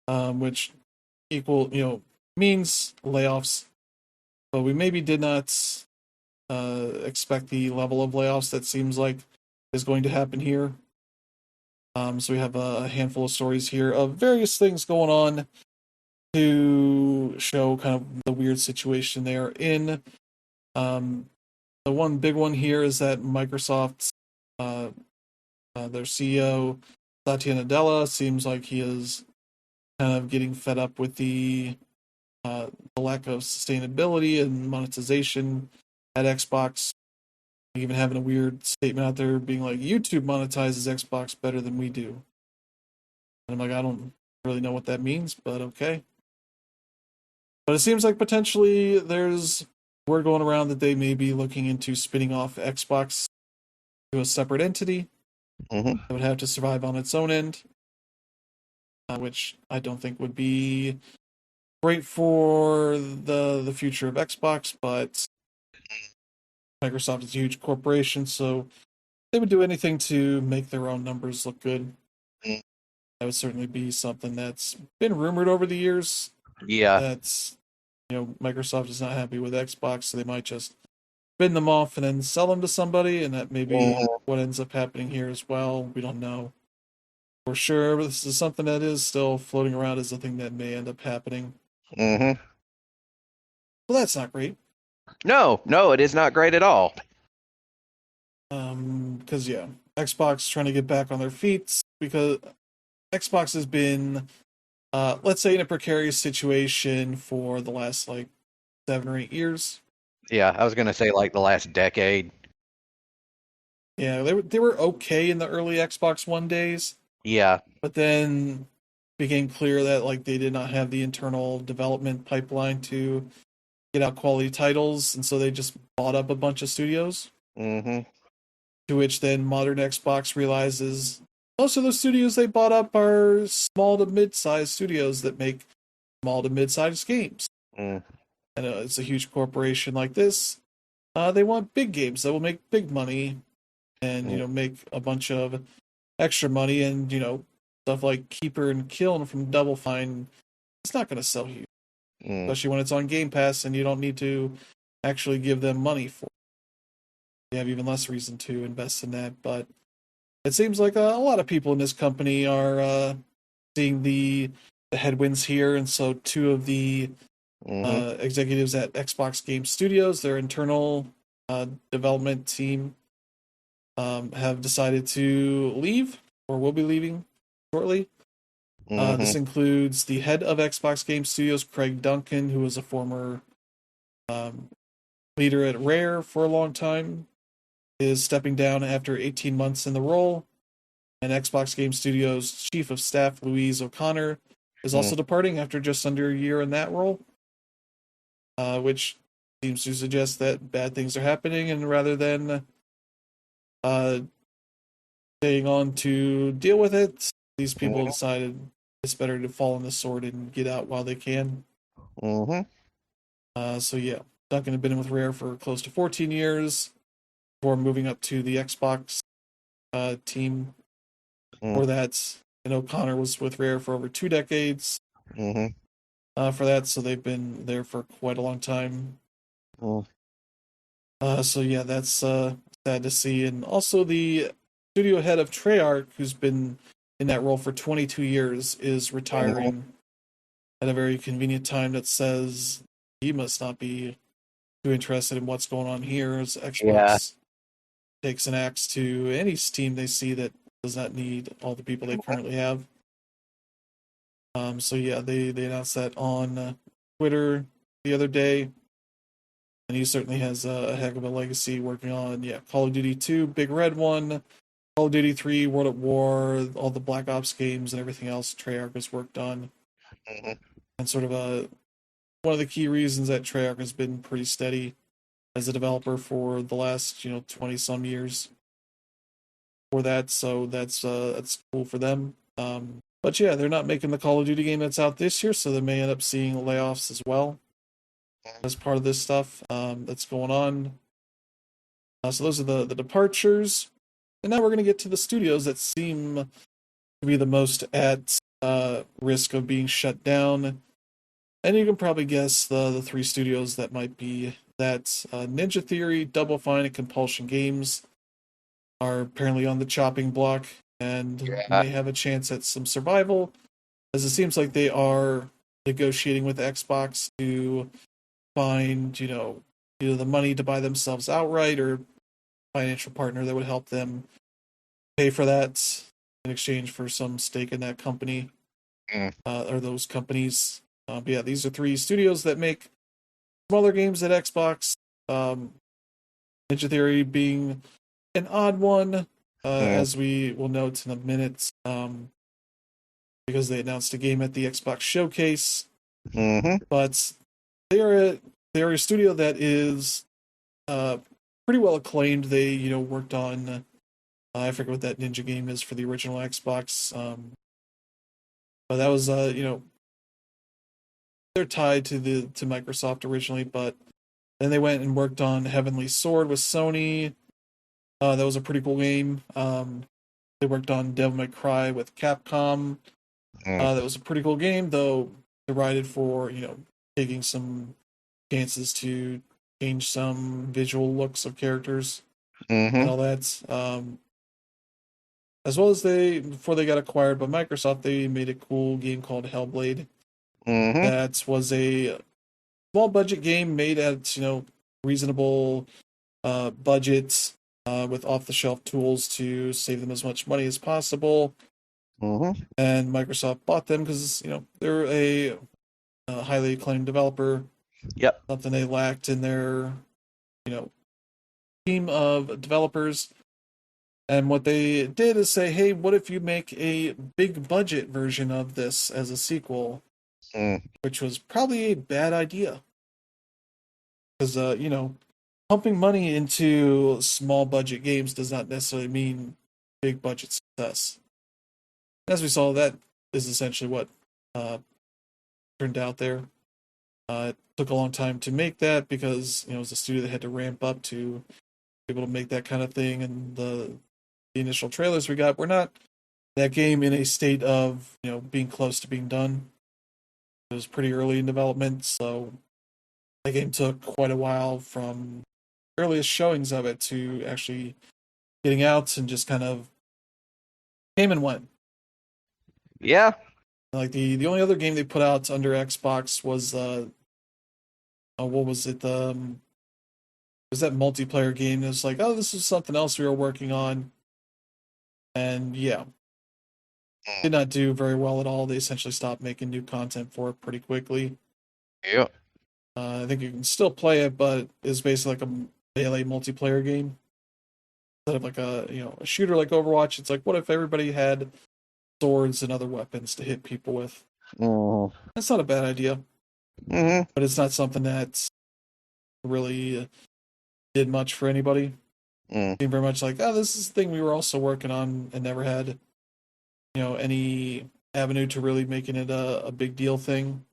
which means layoffs. But we maybe did not expect the level of layoffs that seems like is going to happen here. So we have a handful of stories here of various things going on to show kind of the weird situation they're in. The one big one here is that Microsoft's their CEO Satya Nadella seems like he is kind of getting fed up with the lack of sustainability and monetization at Xbox. Even having a weird statement out there being like YouTube monetizes Xbox better than we do. And I'm like, I don't really know what that means, but okay. But it seems like potentially there's word going around that they may be looking into spinning off Xbox to a separate entity that would have to survive on its own end, which I don't think would be great for the future of Xbox, but Microsoft is a huge corporation, so they would do anything to make their own numbers look good. That would certainly be something that's been rumored over the years. Yeah. That's, Microsoft is not happy with Xbox, so they might just spin them off and then sell them to somebody, and that may be what ends up happening here as well. We don't know for sure, but this is something that is still floating around as a thing that may end up happening. Well, that's not great. No, it is not great at all. Because yeah, Xbox trying to get back on their feet because Xbox has been, let's say, in a precarious situation for the last 7 or 8 years. Yeah, I was gonna say like the last decade. Yeah, they were okay in the early Xbox One days. Yeah, but then became clear that they did not have the internal development pipeline to get out quality titles, and so they just bought up a bunch of studios. To which then modern Xbox realizes most of the studios they bought up are small to mid-sized studios that make small to mid-sized games. And it's a huge corporation like this. They want big games that will make big money and make a bunch of extra money, and stuff like Keeper and Kiln from Double Fine. It's not going to sell you, especially when it's on Game Pass and you don't need to actually give them money for it. You have even less reason to invest in that. But it seems like a lot of people in this company are seeing the headwinds here, and so two of the executives at Xbox Game Studios, their internal development team, have decided to leave or will be leaving shortly. This includes the head of Xbox Game Studios, Craig Duncan, who was a former leader at Rare for a long time, is stepping down after 18 months in the role. And Xbox Game Studios Chief of Staff, Louise O'Connor, is also departing after just under a year in that role, which seems to suggest that bad things are happening, and rather than staying on to deal with it, these people decided it's better to fall on the sword and get out while they can. So yeah, Duncan had been with Rare for close to 14 years before moving up to the Xbox team. For that, and O'Connor was with Rare for over 2 decades. For that, so they've been there for quite a long time. So yeah, that's sad to see. And also the studio head of Treyarch, who's been in that role for 22 years, is retiring at a very convenient time that says he must not be too interested in what's going on here, as Xbox takes an axe to any team they see that does not need all the people they currently have. So yeah, they announced that on Twitter the other day, and he certainly has a heck of a legacy working on Call of Duty 2, Big Red one, Call of Duty 3, World at War, all the Black Ops games and everything else Treyarch has worked on, and sort of one of the key reasons that Treyarch has been pretty steady as a developer for the last 20 some years for that. So that's cool for them. But yeah, they're not making the Call of Duty game that's out this year, so they may end up seeing layoffs as well as part of this stuff that's going on. So those are the departures, and now we're going to get to the studios that seem to be the most at risk of being shut down. And you can probably guess the three studios that might be that. Ninja Theory, Double Fine, and Compulsion Games are apparently on the chopping block and may have a chance at some survival, as it seems like they are negotiating with Xbox to find, either the money to buy themselves outright or financial partner that would help them pay for that in exchange for some stake in that company or those companies. But yeah, these are three studios that make smaller games at Xbox. Ninja Theory being an odd one, as we will note in a minute, because they announced a game at the Xbox Showcase. But they are a studio that is pretty well acclaimed. They worked on I forget what that ninja game is for the original Xbox, but that was they're tied to Microsoft originally, but then they went and worked on Heavenly Sword with Sony. That was a pretty cool game. They worked on Devil May Cry with Capcom. That was a pretty cool game, though derided for taking some chances to change some visual looks of characters and all that. As well as before they got acquired by Microsoft, they made a cool game called Hellblade. That was a small budget game made at reasonable budgets with off the shelf tools to save them as much money as possible. And Microsoft bought them because they're a highly acclaimed developer. Yep. Something they lacked in their team of developers. And what they did is say, hey, what if you make a big budget version of this as a sequel? Which was probably a bad idea. Because, pumping money into small budget games does not necessarily mean big budget success. As we saw, that is essentially what turned out there. It took a long time to make that because it was a studio that had to ramp up to be able to make that kind of thing, and the initial trailers we got were not that game in a state of being close to being done. It was pretty early in development, so that game took quite a while from earliest showings of it to actually getting out, and just kind of came and went. Yeah. Like the only other game they put out under Xbox was what was it? Was that multiplayer game? It was like, oh, this is something else we were working on, and did not do very well at all. They essentially stopped making new content for it pretty quickly. Yeah. I think you can still play it, but it's basically like a melee multiplayer game instead of like a shooter like Overwatch. It's like, what if everybody had swords and other weapons to hit people with? That's not a bad idea, but it's not something that really did much for anybody. Seemed very much like, oh, this is the thing we were also working on and never had any avenue to really making it a big deal thing.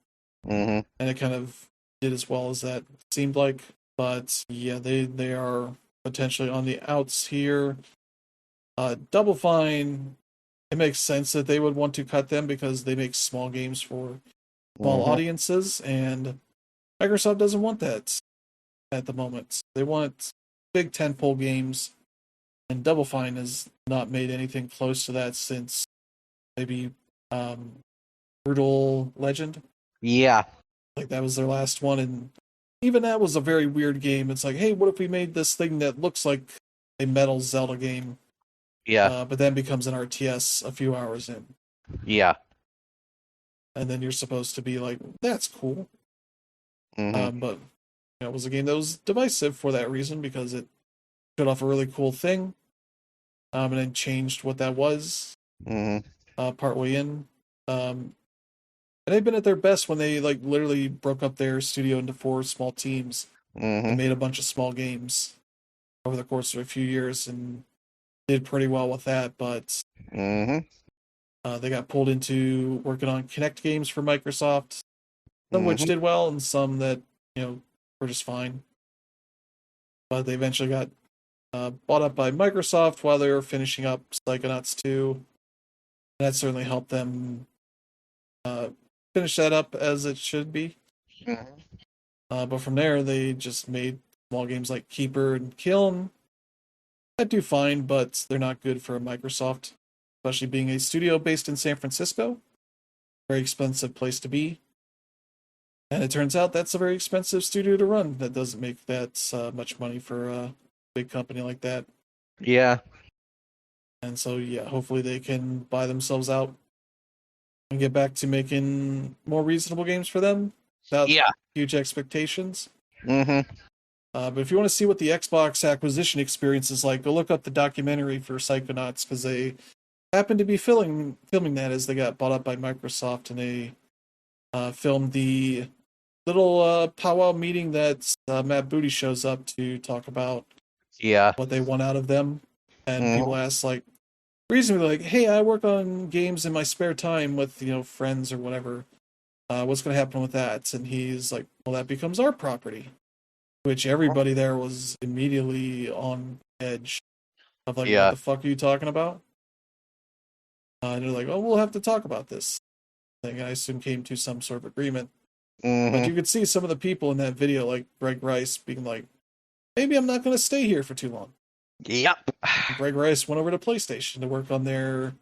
And it kind of did as well as that seemed like. But yeah, they are potentially on the outs here. Double Fine, it makes sense that they would want to cut them because they make small games for small audiences, and Microsoft doesn't want that at the moment. They want big tentpole games, and Double Fine has not made anything close to that since maybe Brutal Legend. Yeah. Like that was their last one, and even that was a very weird game. It's like, hey, what if we made this thing that looks like a Metal Zelda game? Yeah. but then becomes an RTS a few hours in, Yeah. and then you're supposed to be like, that's cool. But it was a game that was divisive for that reason because it showed off a really cool thing, and then changed what that was partway in. And they've been at their best when they like literally broke up their studio into 4 small teams and made a bunch of small games over the course of a few years and did pretty well with that. But they got pulled into working on Kinect games for Microsoft, some which did well and some that were just fine. But they eventually got bought up by Microsoft while they were finishing up Psychonauts 2. That certainly helped them finish that up as it should be. But from there, they just made small games like Keeper and Kiln that do fine, but they're not good for Microsoft, especially being a studio based in San Francisco. Very expensive place to be. And it turns out that's a very expensive studio to run. That doesn't make that much money for a big company like that. Yeah. And so, yeah, hopefully they can buy themselves out and get back to making more reasonable games for them without huge expectations. But if you want to see what the Xbox acquisition experience is like, go look up the documentary for Psychonauts because they happened to be filming that as they got bought up by Microsoft, and they filmed the little powwow meeting that Matt Booty shows up to talk about what they want out of them. And people ask, like, reasonably, like, hey, I work on games in my spare time with, friends or whatever. What's going to happen with that? And he's like, well, that becomes our property. Which everybody there was immediately on edge of like, what the fuck are you talking about? And they're like, oh, we'll have to talk about this thing. I assume came to some sort of agreement. But you could see some of the people in that video, like Greg Rice, being like, maybe I'm not going to stay here for too long. Yep. And Greg Rice went over to PlayStation to work on their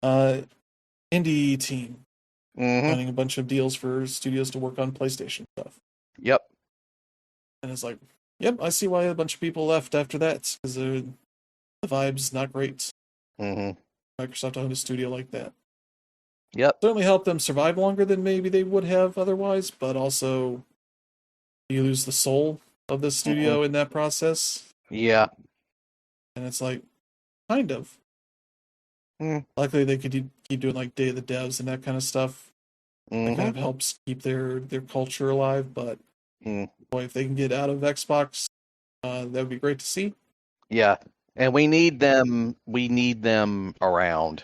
indie team, finding a bunch of deals for studios to work on PlayStation stuff. Yep. And it's like, yep, I see why a bunch of people left after that, because the vibe's not great. Microsoft owned a studio like that. Yep. Certainly helped them survive longer than maybe they would have otherwise, but also you lose the soul of the studio in that process. Yeah. And it's like, kind of. Luckily, they could keep doing like Day of the Devs and that kind of stuff. That kind of helps keep their culture alive, but boy, if they can get out of Xbox, that would be great to see. Yeah, and we need them. We need them around.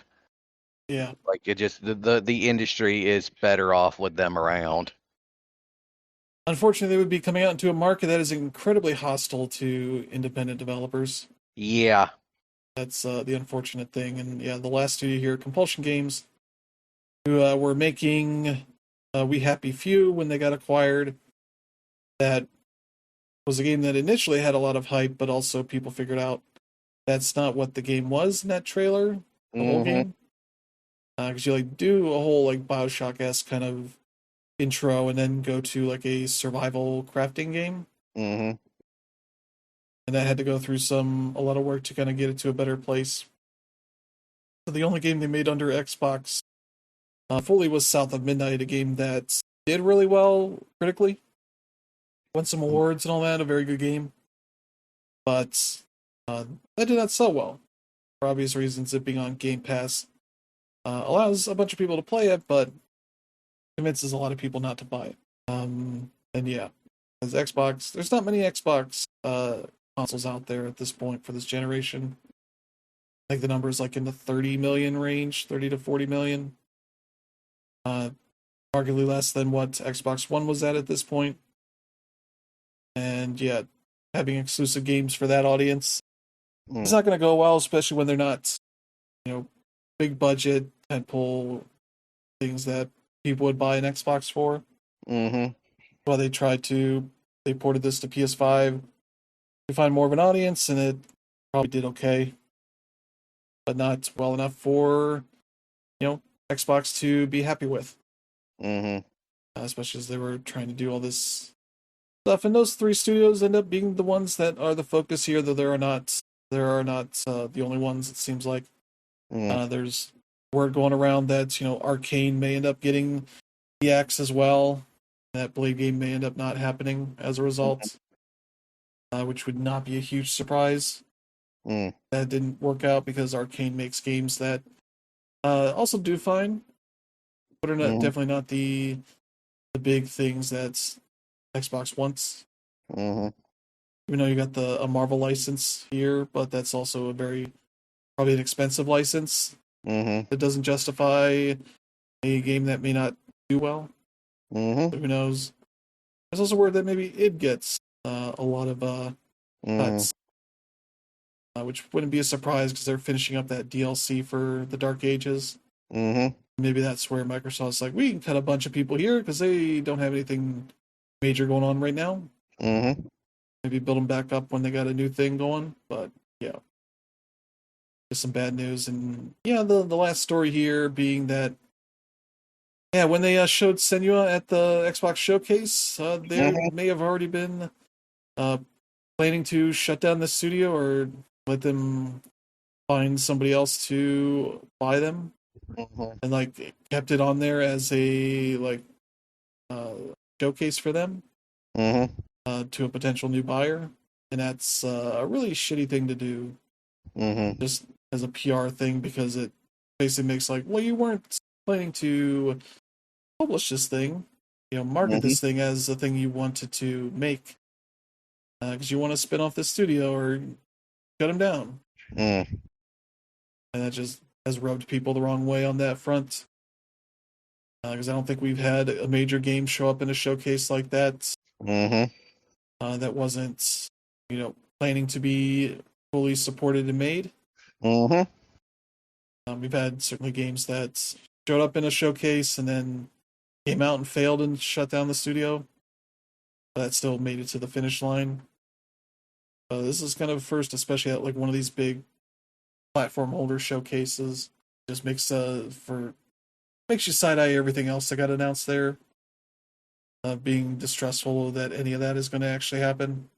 Yeah, like it just the industry is better off with them around. Unfortunately, they would be coming out into a market that is incredibly hostile to independent developers. Yeah, that's the unfortunate thing. And yeah, the last studio here, Compulsion Games, who were making We Happy Few when they got acquired. That was a game that initially had a lot of hype, but also people figured out that's not what the game was in that trailer, the whole game. Because you like do a whole like Bioshock-esque kind of intro and then go to like a survival crafting game. And that had to go through a lot of work to kind of get it to a better place. So the only game they made under Xbox fully was South of Midnight, a game that did really well critically. Won some awards and all that, a very good game. But that did not sell well. For obvious reasons, it being on Game Pass allows a bunch of people to play it, but convinces a lot of people not to buy it. And yeah, as Xbox, there's not many Xbox consoles out there at this point for this generation. I think the number is like in the 30 million range, 30 to 40 million. Arguably less than what Xbox One was at this point. And yeah, having exclusive games for that audience is not going to go well, especially when they're not, big budget tentpole things that people would buy an Xbox for. Well, they ported this to PS5 to find more of an audience, and it probably did okay, but not well enough for, Xbox to be happy with. Especially as they were trying to do all this stuff, and those 3 studios end up being the ones that are the focus here, though they are not There are not the only ones. It seems like Mm. there's word going around that Arcane may end up getting the X as well. That Blade game may end up not happening as a result, which would not be a huge surprise. Mm. That didn't work out because Arcane makes games that also do fine, but are not, Mm. definitely not the big things that Xbox wants. Mm. Even though you got a Marvel license here, but that's also probably an expensive license Mm. that doesn't justify a game that may not do well. Mm. So who knows? There's also word that maybe it gets a lot of Mm. cuts, which wouldn't be a surprise because they're finishing up that DLC for the Dark Ages. Mm. Maybe that's where Microsoft's like, we can cut a bunch of people here because they don't have anything major going on right now. Mm. Maybe build them back up when they got a new thing going. But yeah, just some bad news. And yeah, the last story here being that yeah, when they showed Senua at the Xbox showcase, they Mm. may have already been uh, planning to shut down the studio or let them find somebody else to buy them, Mm. and like kept it on there as a uh, showcase for them Mm. to a potential new buyer, and that's a really shitty thing to do, Mm. just as a PR thing because it basically makes like, well, you weren't planning to publish this thing, market Mm. this thing as the thing you wanted to make because you want to spin off the studio or shut them down, Mm. and that just has rubbed people the wrong way on that front. Because I don't think we've had a major game show up in a showcase like that Mm. that wasn't, planning to be fully supported and made. Mm. We've had certainly games that showed up in a showcase and then came out and failed and shut down the studio, but that still made it to the finish line. This is kind of first, especially at like one of these big platform holder showcases. Just makes you side eye everything else that got announced there. Being distrustful that any of that is going to actually happen.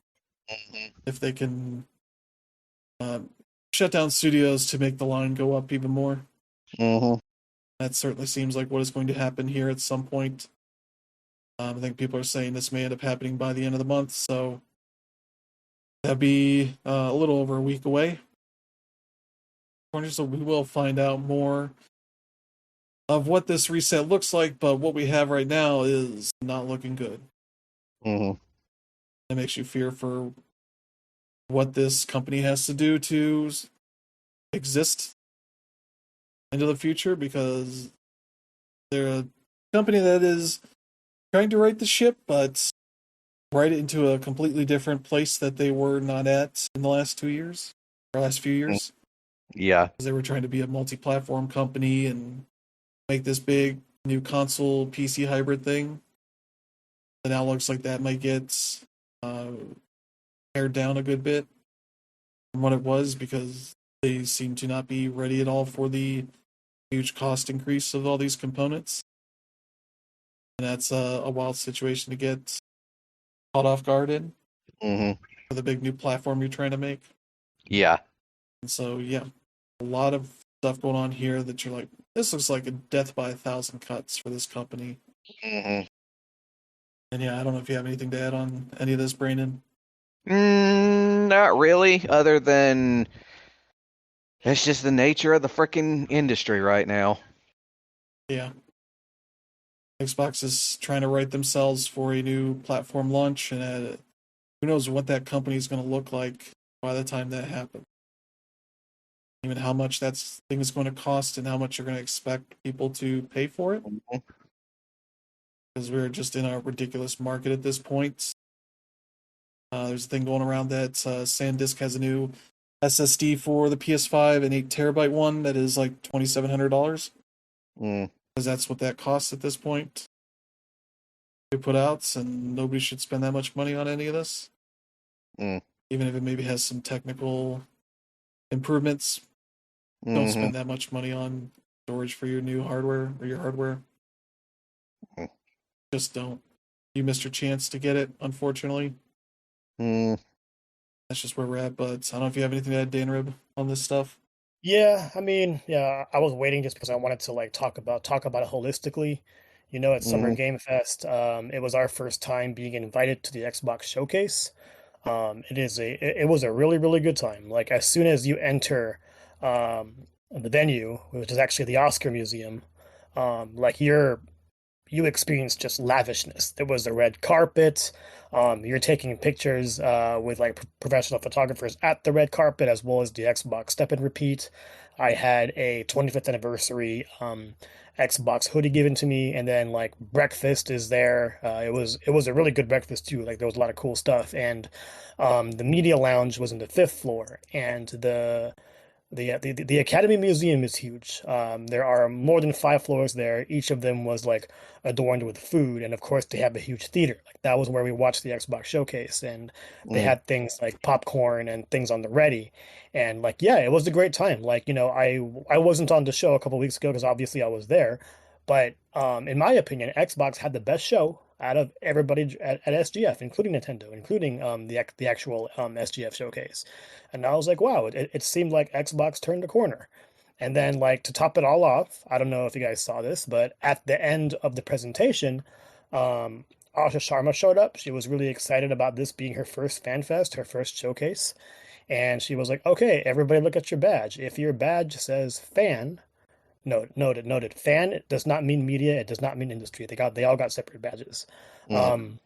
If they can uh, shut down studios to make the line go up even more, Mm. that certainly seems like what is going to happen here at some point. I think people are saying this may end up happening by the end of the month, so that'd be a little over a week away. So we will find out more of what this reset looks like, but what we have right now is not looking good. Mm. It makes you fear for what this company has to do to exist into the future because they're a company that is trying to right the ship, but right it into a completely different place that they were not at in the last 2 years or last few years. Yeah. Because they were trying to be a multi-platform company and make this big new console PC hybrid thing. And now looks like that might get uh, pared down a good bit from what it was because they seem to not be ready at all for the huge cost increase of all these components. And that's a wild situation to get caught off guard in Mm. for the big new platform you're trying to make. Yeah. And so, yeah, a lot of stuff going on here that you're like, this looks like a death by 1,000 cuts for this company. Mm. And yeah, I don't know if you have anything to add on any of this, Brandon. Not really, other than it's just the nature of the freaking industry right now. Yeah. Xbox is trying to right themselves for a new platform launch, and who knows what that company is going to look like by the time that happens. Even how much that thing is going to cost and how much you're going to expect people to pay for it. Because we're just in a ridiculous market at this point. There's a thing going around that SanDisk has a new SSD for the PS5, an 8 terabyte one that is like $2,700. Mm. Because that's what that costs at this point to put out, and nobody should spend that much money on any of this. Mm. Even if it maybe has some technical improvements, don't Mm-hmm. spend that much money on storage for your new hardware or your hardware. Mm. Just don't. You missed your chance to get it, unfortunately. Mm. that's just where we're at. But I don't know if you have anything to add, Dan Rib, on this stuff. Yeah, I mean, yeah, I was waiting just because I wanted to like talk about it holistically. At Summer Mm-hmm. Game Fest, it was our first time being invited to the Xbox showcase. It was a really, really good time. Like as soon as you enter the venue, which is actually the Oscar Museum, like you experienced just lavishness. There was a red carpet. You're taking pictures with like professional photographers at the red carpet, as well as the Xbox Step and Repeat. I had a 25th anniversary Xbox hoodie given to me, and then like breakfast is there. It was a really good breakfast too. Like there was a lot of cool stuff, and the media lounge was in the fifth floor, and the Academy Museum is huge. There are more than 5 floors there. Each of them was like adorned with food, and of course they have a huge theater. Like that was where we watched the Xbox showcase, and they Mm-hmm. had things like popcorn and things on the ready. And like, yeah, it was a great time. Like, I wasn't on the show a couple weeks ago because obviously I was there, but in my opinion, Xbox had the best show out of everybody at SGF, including Nintendo, including the actual SGF showcase. And I was like, wow, it seemed like Xbox turned a corner. And then, like, to top it all off, I don't know if you guys saw this, but at the end of the presentation, um, Asha Sharma showed up. She was really excited about this being her first fan fest, her first showcase. And she was like, okay, everybody look at your badge. If your badge says fan, noted. Fan, it does not mean media. It does not mean industry. They all got separate badges. Mm-hmm. Um,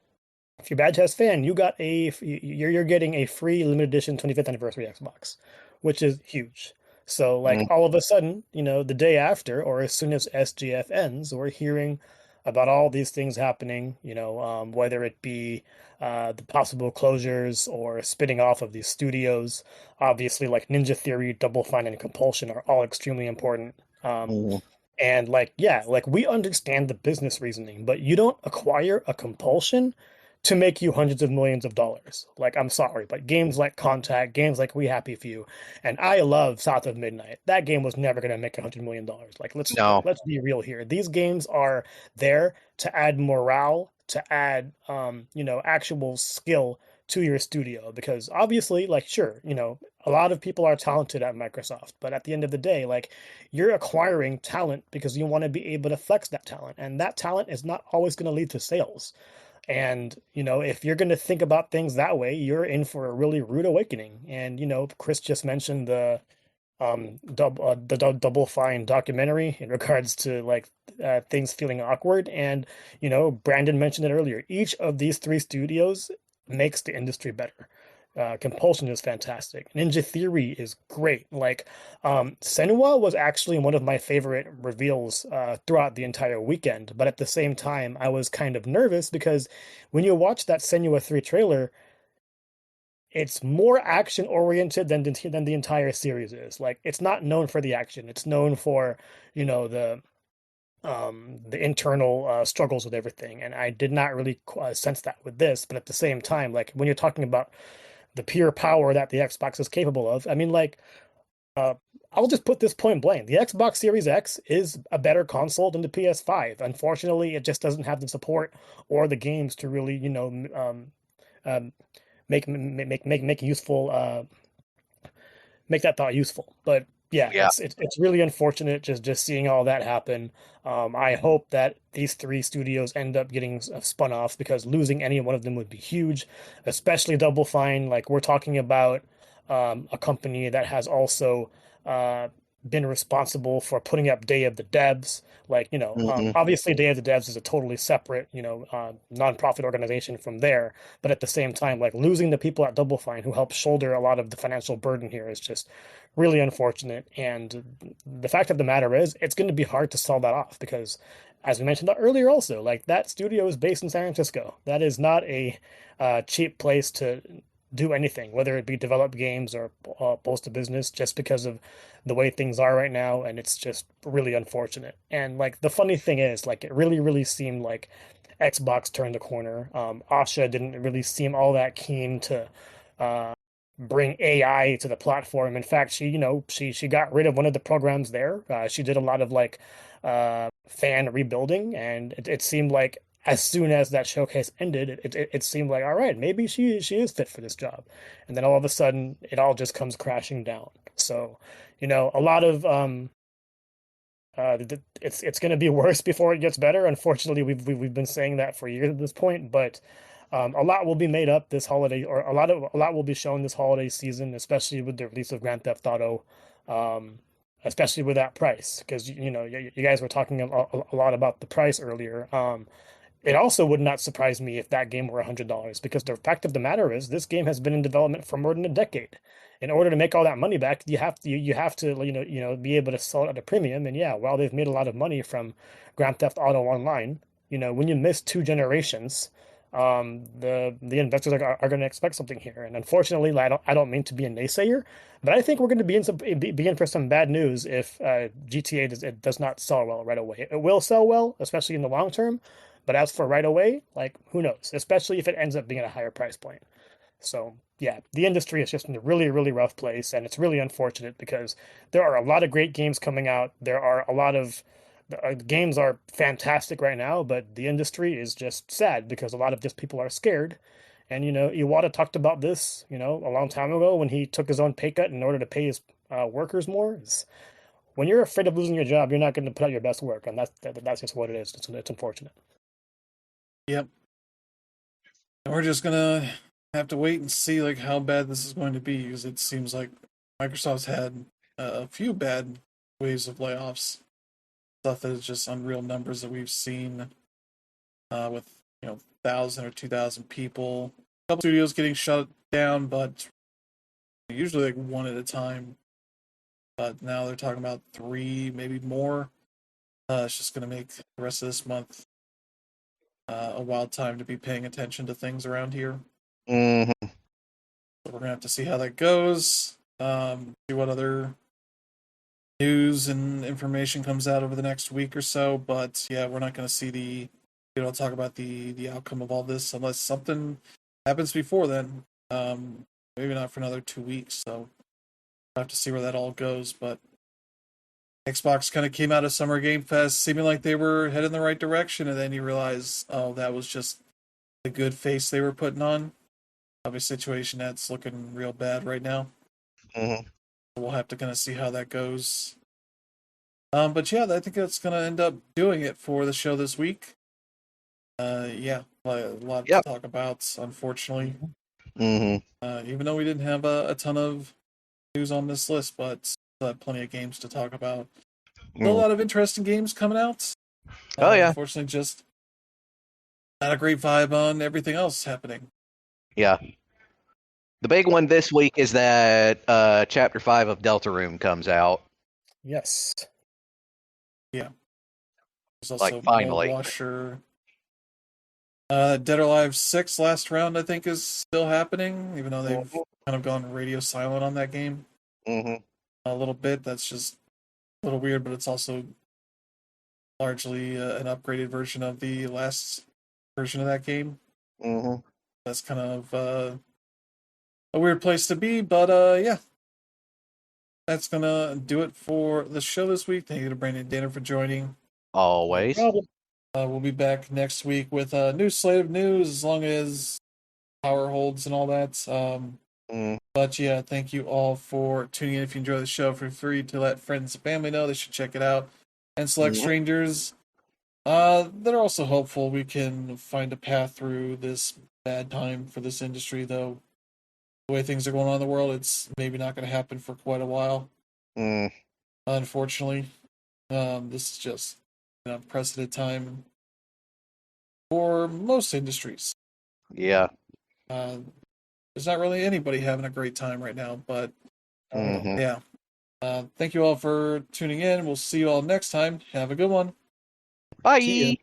if your badge has fan, you're getting a free limited edition 25th anniversary Xbox, which is huge. So like all of a sudden, the day after or as soon as SGF ends, we're hearing about all these things happening, whether it be the possible closures or spinning off of these studios. Obviously, like Ninja Theory, Double Fine, and Compulsion are all extremely important. Um, Mm-hmm. and like, yeah, like we understand the business reasoning, but you don't acquire a compulsion to make you hundreds of millions of dollars. Like, I'm sorry, but games like Contact, games like We Happy Few, and I love South of Midnight. That game was never going to make $100 million. Like, No. let's be real here. These games are there to add morale, to add actual skill to your studio because obviously, like, sure, a lot of people are talented at Microsoft, but at the end of the day, like, you're acquiring talent because you want to be able to flex that talent, and that talent is not always going to lead to sales. And, if you're going to think about things that way, you're in for a really rude awakening. And, Chris just mentioned the Double Fine documentary in regards to like things feeling awkward. And, Brandon mentioned it earlier. Each of these three studios makes the industry better. Compulsion is fantastic. Ninja Theory is great. Like, Senua was actually one of my favorite reveals throughout the entire weekend. But at the same time, I was kind of nervous because when you watch that Senua 3 trailer, it's more action oriented than the entire series is. Like, it's not known for the action. It's known for, you know, the internal struggles with everything. And I did not really sense that with this. But at the same time, like when you're talking about the pure power that the Xbox is capable of. I mean, like, uh, I'll just put this point blank. The Xbox Series X is a better console than the PS5. Unfortunately, it just doesn't have the support or the games to really, um, make useful make that thought useful. But yeah, Yeah. it's really unfortunate just seeing all that happen. I hope that these three studios end up getting spun off because losing any one of them would be huge, especially Double Fine. Like we're talking about a company that has also uh, been responsible for putting up Day of the Devs. Like, Mm-hmm. obviously Day of the Devs is a totally separate, nonprofit organization from there. But at the same time, like losing the people at Double Fine who help shoulder a lot of the financial burden here is just really unfortunate. And the fact of the matter is, it's going to be hard to sell that off because, as we mentioned earlier, also, like that studio is based in San Francisco. That is not a cheap place to do anything, whether it be develop games or post a business, just because of the way things are right now. And it's just really unfortunate. And like the funny thing is, like it really, really seemed like Xbox turned the corner. Asha didn't really seem all that keen to uh, bring AI to the platform. In fact, she got rid of one of the programs there. She did a lot of like fan rebuilding, and it seemed like as soon as that showcase ended, it seemed like, all right, maybe she is fit for this job, and then all of a sudden it all just comes crashing down. So, a lot of it's going to be worse before it gets better. Unfortunately, we've been saying that for years at this point, but a lot will be made up this holiday, or a lot will be shown this holiday season, especially with the release of Grand Theft Auto, especially with that price, because you guys were talking a lot about the price earlier. It also would not surprise me if that game were $100, because the fact of the matter is this game has been in development for more than a decade. In order to make all that money back, you have to be able to sell it at a premium. And yeah, while they've made a lot of money from Grand Theft Auto Online, when you miss 2 generations, the investors are going to expect something here. And unfortunately, I don't mean to be a naysayer, but I think we're going to be in for some bad news if GTA does not sell well right away. It will sell well, especially in the long term. But as for right away, like, who knows? Especially if it ends up being at a higher price point. So yeah, the industry is just in a really, really rough place, and it's really unfortunate because there are a lot of great games coming out. There are a lot of games are fantastic right now, but the industry is just sad because a lot of just people are scared. And Iwata talked about this, a long time ago when he took his own pay cut in order to pay his workers more. When you're afraid of losing your job, you're not going to put out your best work, and that's just what it is. It's unfortunate. Yep. And we're just gonna have to wait and see like how bad this is going to be, because it seems like Microsoft's had a few bad waves of layoffs. Stuff that is just unreal numbers that we've seen with 1,000 or 2,000 people. A couple studios getting shut down, but usually like one at a time. But now they're talking about 3, maybe more. It's just going to make the rest of this month a wild time to be paying attention to things around here. Mm-hmm. So we're going to have to see how that goes. See what other news and information comes out over the next week or so. But yeah, we're not going to see talk about the outcome of all this unless something happens before then. Maybe not for another 2 weeks. So we'll have to see where that all goes. But Xbox kind of came out of Summer Game Fest seeming like they were heading in the right direction, and then you realize, oh, that was just the good face they were putting on. Probably a situation that's looking real bad right now. Mm-hmm. We'll have to kind of see how that goes. But yeah, I think that's going to end up doing it for the show this week. Yeah, a lot to talk about, unfortunately. Mm-hmm. Even though we didn't have a ton of news on this list, but plenty of games to talk about. Still a lot of interesting games coming out. Oh yeah. Unfortunately, just not a great vibe on everything else happening. Yeah. The big one this week is that Chapter 5 of Deltarune comes out. Yes. Yeah. There's also like, finally. Washer. Dead or Alive 6 last round, I think, is still happening, even though they've kind of gone radio silent on that game. Mm-hmm. A little bit. That's just a little weird, but it's also largely an upgraded version of the last version of that game. Mm-hmm. That's kind of a weird place to be, but yeah. That's going to do it for the show this week. Thank you to Brandon and Dana for joining. Always. No problem. We'll be back next week with a new slate of news, as long as power holds and all that. But yeah, thank you all for tuning in. If you enjoy the show, feel free to let friends and family know they should check it out. And select strangers that are also hopeful we can find a path through this bad time for this industry, though the way things are going on in the world, it's maybe not going to happen for quite a while. Unfortunately. This is just an unprecedented time for most industries. Yeah. There's not really anybody having a great time right now, but yeah. Thank you all for tuning in. We'll see you all next time. Have a good one. Bye.